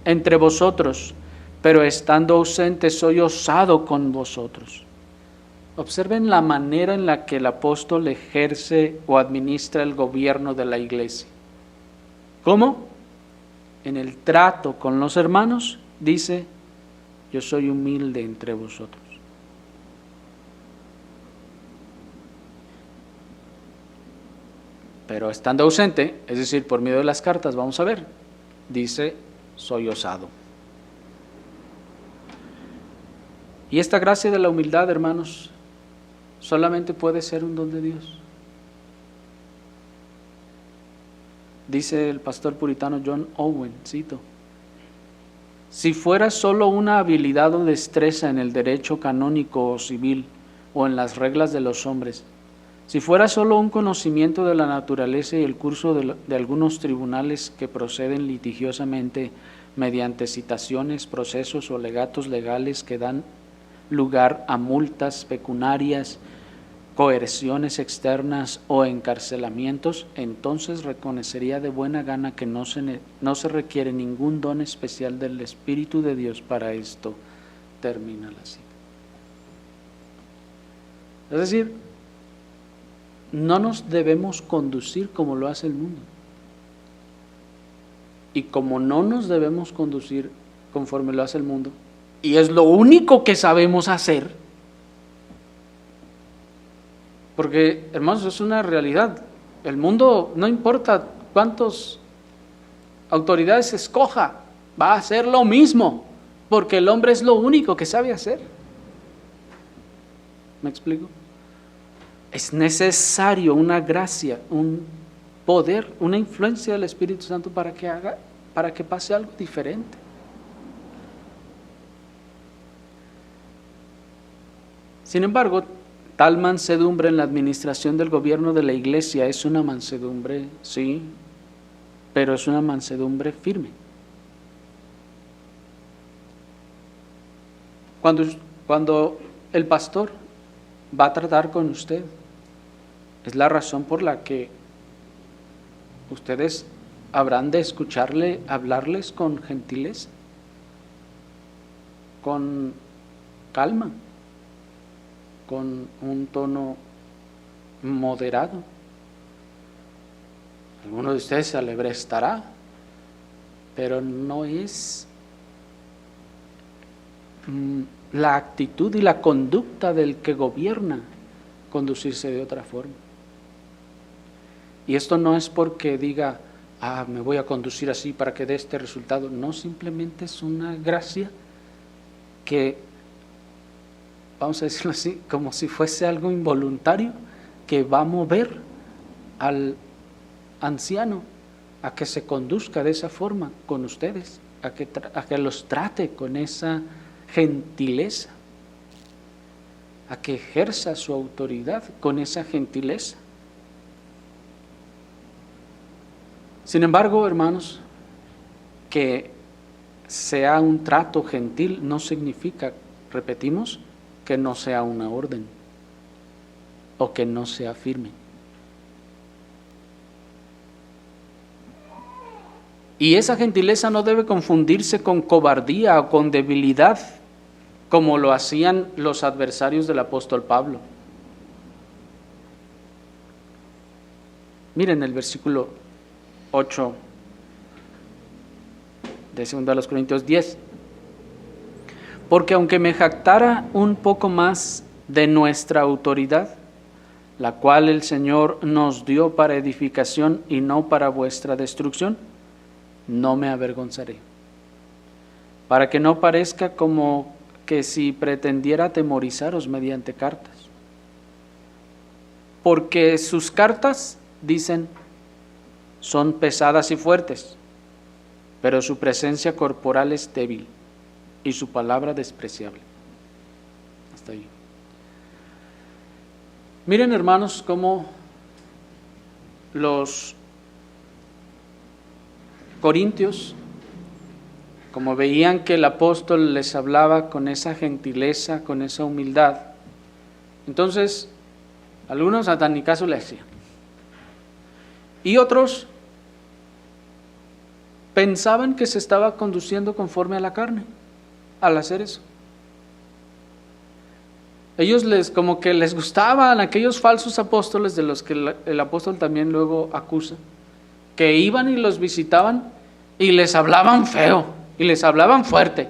entre vosotros, pero estando ausente soy osado con vosotros. Observen la manera en la que el apóstol ejerce o administra el gobierno de la iglesia. ¿Cómo? En el trato con los hermanos dice, yo soy humilde entre vosotros. Pero estando ausente, es decir, por medio de las cartas, vamos a ver, dice, soy osado. Y esta gracia de la humildad, hermanos, solamente puede ser un don de Dios. Dice el pastor puritano John Owen, cito: si fuera solo una habilidad o destreza en el derecho canónico o civil o en las reglas de los hombres, si fuera solo un conocimiento de la naturaleza y el curso de algunos tribunales que proceden litigiosamente mediante citaciones, procesos o legatos legales que dan lugar a multas pecuniarias, coerciones externas o encarcelamientos, entonces reconocería de buena gana que no se requiere ningún don especial del Espíritu de Dios para esto. Termina la cita. Es decir, no nos debemos conducir como lo hace el mundo. Y como no nos debemos conducir conforme lo hace el mundo, y es lo único que sabemos hacer, porque, hermanos, es una realidad. El mundo, no importa cuántas autoridades escoja, va a hacer lo mismo, porque el hombre es lo único que sabe hacer. ¿Me explico? Es necesario una gracia, un poder, una influencia del Espíritu Santo para que pase algo diferente. Sin embargo, tal mansedumbre en la administración del gobierno de la iglesia es una mansedumbre, sí, pero es una mansedumbre firme. Cuando el pastor va a tratar con usted, es la razón por la que ustedes habrán de escucharle, hablarles con gentileza, con calma, con un tono moderado. Alguno de ustedes se alebrestará, pero no es la actitud y la conducta del que gobierna conducirse de otra forma. Y esto no es porque diga, me voy a conducir así para que dé este resultado. No, simplemente es una gracia que, vamos a decirlo así, como si fuese algo involuntario, que va a mover al anciano a que se conduzca de esa forma con ustedes, a que los trate con esa gentileza, a que ejerza su autoridad con esa gentileza. Sin embargo, hermanos, que sea un trato gentil no significa, repetimos, que no sea una orden o que no sea firme. Y esa gentileza no debe confundirse con cobardía o con debilidad, como lo hacían los adversarios del apóstol Pablo. Miren el versículo 8 de 2 Corintios 10. Porque aunque me jactara un poco más de nuestra autoridad, la cual el Señor nos dio para edificación y no para vuestra destrucción, no me avergonzaré, para que no parezca como que si pretendiera atemorizaros mediante cartas. Porque sus cartas, dicen, son pesadas y fuertes, pero su presencia corporal es débil y su palabra despreciable. Hasta ahí. Miren, hermanos, cómo los corintios, como veían que el apóstol les hablaba con esa gentileza, con esa humildad, entonces algunos hasta ni caso le hacían. Y otros pensaban que se estaba conduciendo conforme a la carne al hacer eso. Ellos como que les gustaban aquellos falsos apóstoles de los que el apóstol también luego acusa, que iban y los visitaban y les hablaban feo y les hablaban fuerte.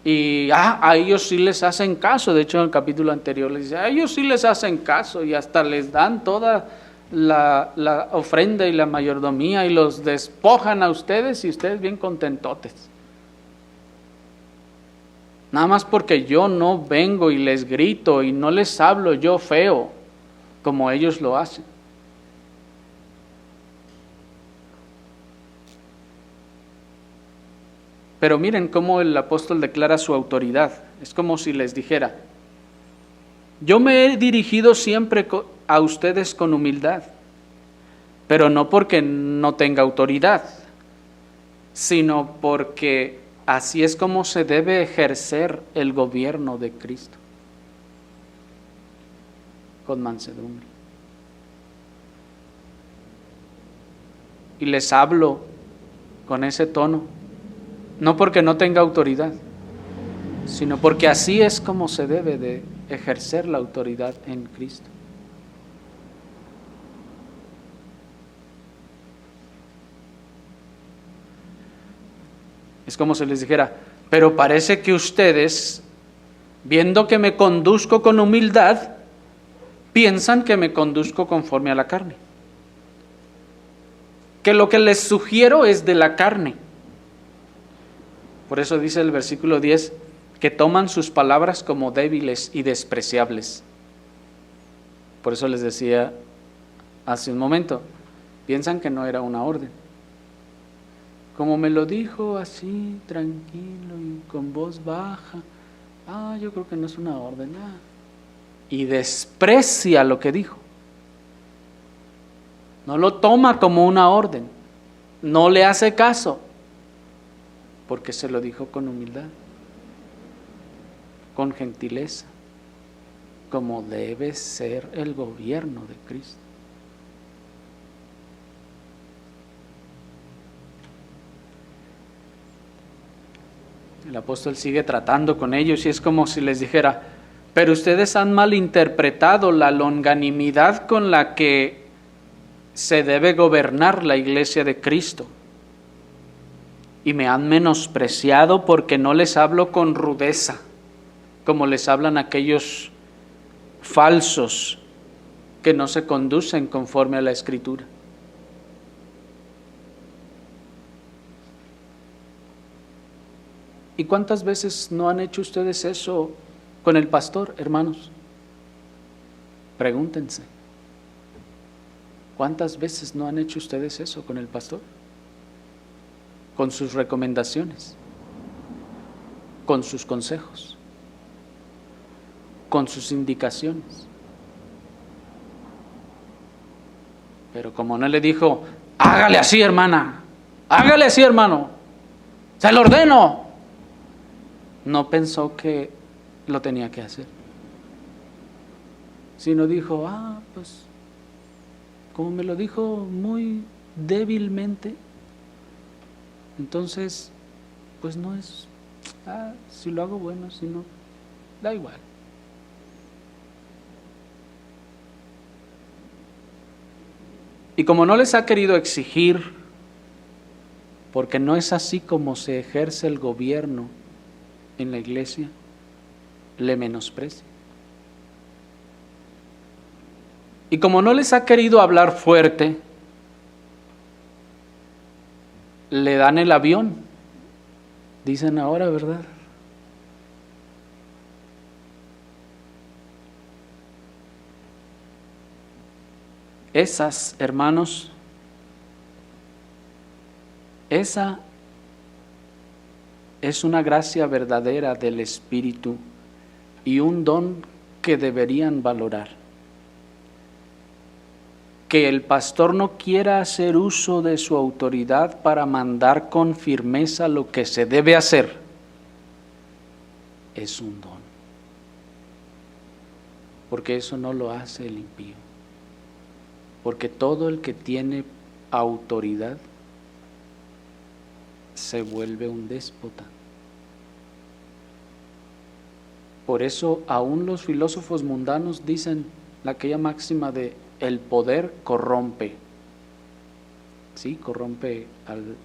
Y a ellos sí les hacen caso. De hecho, en el capítulo anterior les dice, a ellos sí les hacen caso y hasta les dan toda la ofrenda y la mayordomía y los despojan a ustedes y ustedes bien contentotes. Nada más porque yo no vengo y les grito y no les hablo yo feo, como ellos lo hacen. Pero miren cómo el apóstol declara su autoridad. Es como si les dijera: yo me he dirigido siempre a ustedes con humildad, pero no porque no tenga autoridad, sino porque así es como se debe ejercer el gobierno de Cristo, con mansedumbre. Y les hablo con ese tono, no porque no tenga autoridad, sino porque así es como se debe de ejercer la autoridad en Cristo. Es como si les dijera: pero parece que ustedes, viendo que me conduzco con humildad, piensan que me conduzco conforme a la carne. Que lo que les sugiero es de la carne. Por eso dice el versículo 10, que toman sus palabras como débiles y despreciables. Por eso les decía hace un momento, piensan que no era una orden. Como me lo dijo así, tranquilo y con voz baja, yo creo que no es una orden. Y desprecia lo que dijo. No lo toma como una orden, no le hace caso, porque se lo dijo con humildad, con gentileza, como debe ser el gobierno de Cristo. El apóstol sigue tratando con ellos y es como si les dijera: pero ustedes han malinterpretado la longanimidad con la que se debe gobernar la iglesia de Cristo, y me han menospreciado porque no les hablo con rudeza, como les hablan aquellos falsos que no se conducen conforme a la Escritura. ¿Y cuántas veces no han hecho ustedes eso con el pastor, hermanos? Pregúntense. ¿Cuántas veces no han hecho ustedes eso con el pastor? Con sus recomendaciones, con sus consejos, con sus indicaciones. Pero como no le dijo: hágale así, hermana, hágale así, hermano, se lo ordeno, no pensó que lo tenía que hacer, sino dijo: pues como me lo dijo muy débilmente, entonces pues no es, si lo hago bueno, si no, da igual. Y como no les ha querido exigir, porque no es así como se ejerce el gobierno en la iglesia, le menosprecia. Y como no les ha querido hablar fuerte, le dan el avión, dicen ahora, ¿verdad? Esas, hermanos, esa es una gracia verdadera del Espíritu y un don que deberían valorar. Que el pastor no quiera hacer uso de su autoridad para mandar con firmeza lo que se debe hacer, es un don. Porque eso no lo hace el impío. Porque todo el que tiene autoridad se vuelve un déspota. Por eso aún los filósofos mundanos dicen aquella máxima de: el poder corrompe. Sí, corrompe al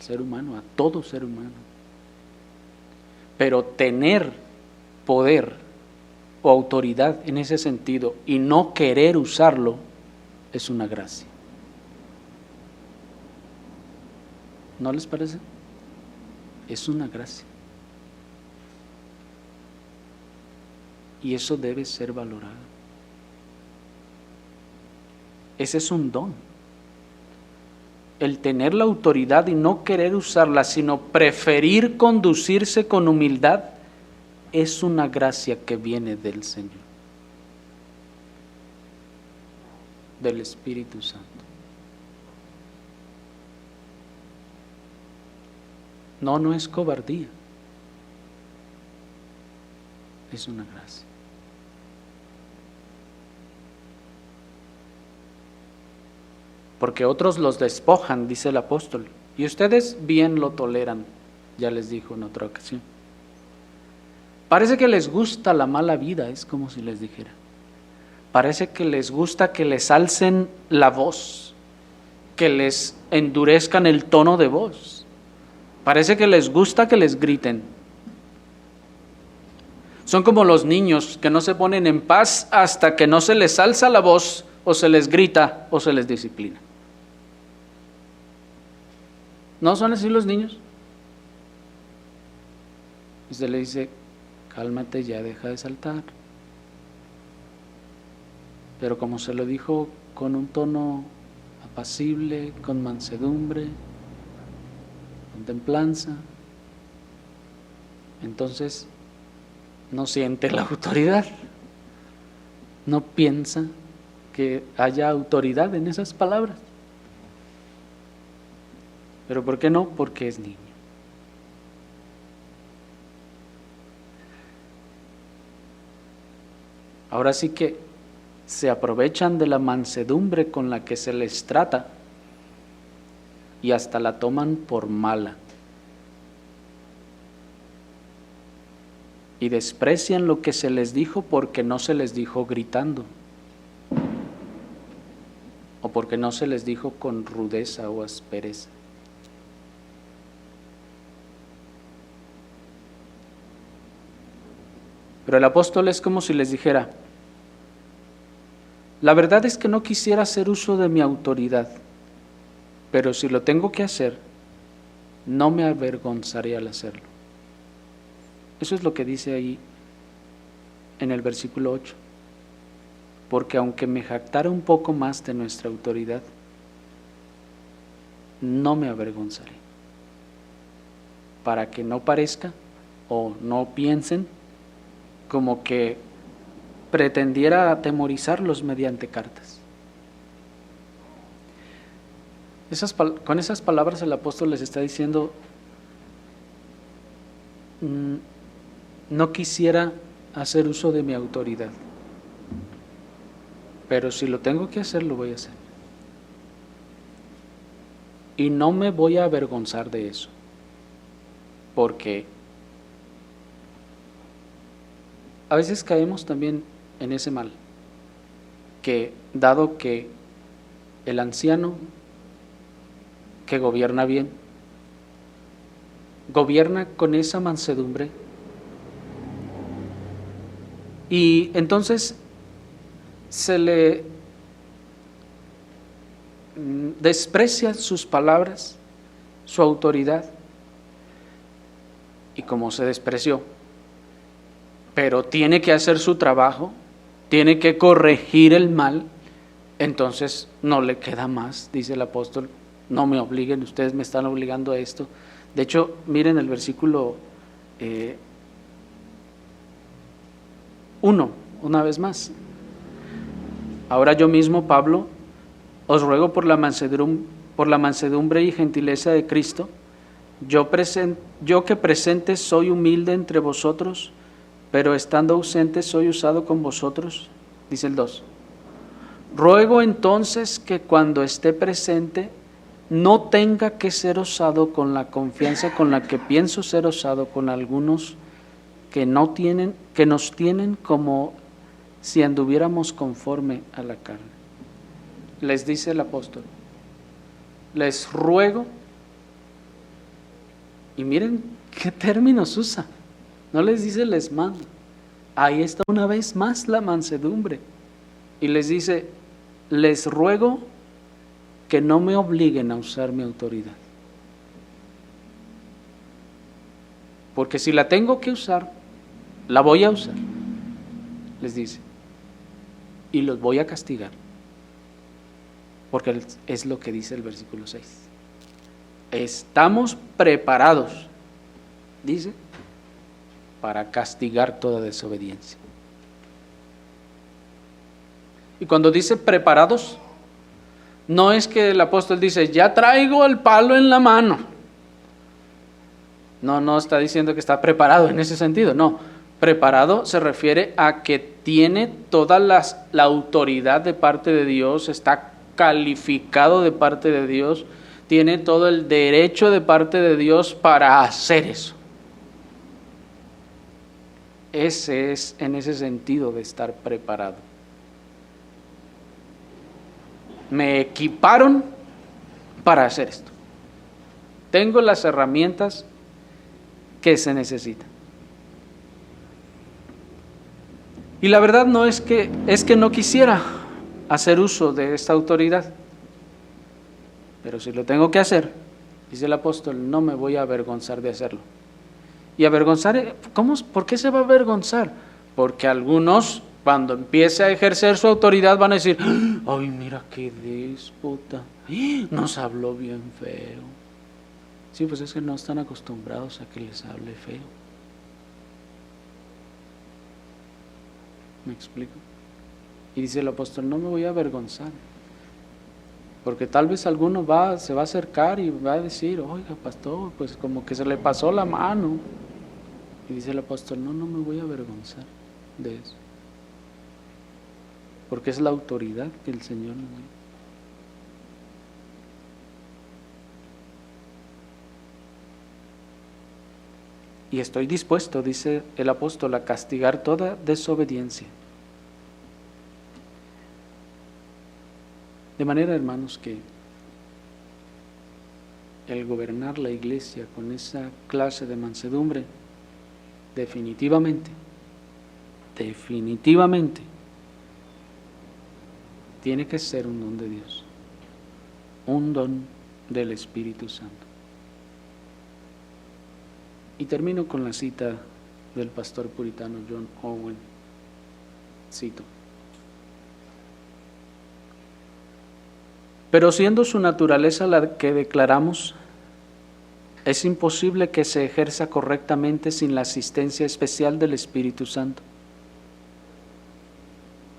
ser humano, a todo ser humano. Pero tener poder o autoridad en ese sentido y no querer usarlo es una gracia. ¿No les parece? Es una gracia. y eso debe ser valorado. Ese es un don. El tener la autoridad y no querer usarla, sino preferir conducirse con humildad, es una gracia que viene del Señor, del Espíritu Santo. No es cobardía, es una gracia. Porque otros los despojan, dice el apóstol, y ustedes bien lo toleran, ya les dijo en otra ocasión. Parece que les gusta la mala vida, es como si les dijera. Parece que les gusta que les alcen la voz, que les endurezcan el tono de voz. Parece que les gusta que les griten. Son como los niños que no se ponen en paz hasta que no se les alza la voz o se les grita o se les disciplina. ¿No son así los niños? Usted le dice, cálmate ya, deja de saltar. Pero como se lo dijo con un tono apacible, con mansedumbre, con templanza, entonces no siente la autoridad, no piensa que haya autoridad en esas palabras. ¿Pero por qué no? Porque es niño. Ahora sí que se aprovechan de la mansedumbre con la que se les trata y hasta la toman por mala. Y desprecian lo que se les dijo porque no se les dijo gritando, o porque no se les dijo con rudeza o aspereza. Pero el apóstol es como si les dijera, la verdad es que no quisiera hacer uso de mi autoridad, pero si lo tengo que hacer, no me avergonzaré al hacerlo. Eso es lo que dice ahí en el versículo 8. Porque aunque me jactara un poco más de nuestra autoridad, no me avergonzaré, para que no parezca o no piensen como que pretendiera atemorizarlos mediante cartas. Con esas palabras el apóstol les está diciendo, no quisiera hacer uso de mi autoridad, pero si lo tengo que hacer, lo voy a hacer. Y no me voy a avergonzar de eso, porque a veces caemos también en ese mal, que dado que el anciano que gobierna bien, gobierna con esa mansedumbre, y entonces se le desprecia sus palabras, su autoridad, y como se despreció, pero tiene que hacer su trabajo, tiene que corregir el mal, entonces no le queda más, dice el apóstol, no me obliguen, ustedes me están obligando a esto. De hecho, miren el versículo 1, una vez más. Ahora yo mismo, Pablo, os ruego por la mansedumbre y gentileza de Cristo, yo que presente soy humilde entre vosotros, pero estando ausente soy usado con vosotros, dice el 2. Ruego entonces que cuando esté presente no tenga que ser osado con la confianza con la que pienso ser osado con algunos que nos tienen como si anduviéramos conforme a la carne. Les dice el apóstol, les ruego, y miren qué términos usa, no les dice les mando, ahí está una vez más la mansedumbre, y les dice, les ruego que no me obliguen a usar mi autoridad, porque si la tengo que usar, la voy a usar, les dice, y los voy a castigar, porque es lo que dice el versículo 6. Estamos preparados, dice, para castigar toda desobediencia. Y cuando dice preparados, no es que el apóstol dice, ya traigo el palo en la mano. No está diciendo que está preparado en ese sentido, no. Preparado se refiere a que tiene toda la autoridad de parte de Dios, está calificado de parte de Dios, tiene todo el derecho de parte de Dios para hacer eso. Ese es en ese sentido de estar preparado. Me equiparon para hacer esto. Tengo las herramientas que se necesitan. Y la verdad no es que no quisiera hacer uso de esta autoridad. Pero si lo tengo que hacer, dice el apóstol, no me voy a avergonzar de hacerlo. Y avergonzar, ¿por qué se va a avergonzar? Porque algunos, cuando empiece a ejercer su autoridad, van a decir, ay, mira qué déspota, nos habló bien feo. Sí, pues es que no están acostumbrados a que les hable feo. ¿Me explico? Y dice el apóstol, no me voy a avergonzar. Porque tal vez alguno se va a acercar y va a decir, oiga, pastor, pues como que se le pasó la mano. Y dice el apóstol, no me voy a avergonzar de eso. Porque es la autoridad que el Señor nos dio. Y estoy dispuesto, dice el apóstol, a castigar toda desobediencia. De manera, hermanos, que el gobernar la iglesia con esa clase de mansedumbre, definitivamente, tiene que ser un don de Dios, un don del Espíritu Santo. Y termino con la cita del pastor puritano John Owen. Cito: pero siendo su naturaleza la que declaramos, es imposible que se ejerza correctamente sin la asistencia especial del Espíritu Santo.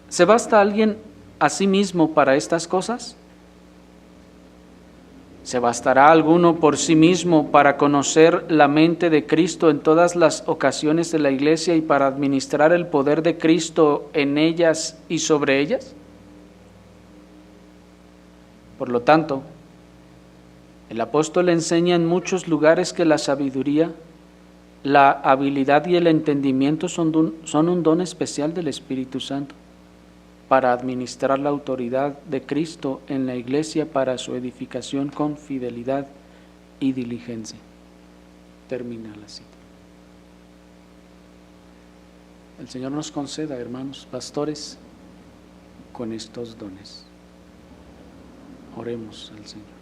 ¿Se basta alguien a sí mismo para estas cosas? ¿Se bastará alguno por sí mismo para conocer la mente de Cristo en todas las ocasiones de la iglesia y para administrar el poder de Cristo en ellas y sobre ellas? Por lo tanto, el apóstol enseña en muchos lugares que la sabiduría, la habilidad y el entendimiento son un don especial del Espíritu Santo para administrar la autoridad de Cristo en la iglesia para su edificación con fidelidad y diligencia. Termina la cita. El Señor nos conceda, hermanos pastores, con estos dones. Oremos al Señor.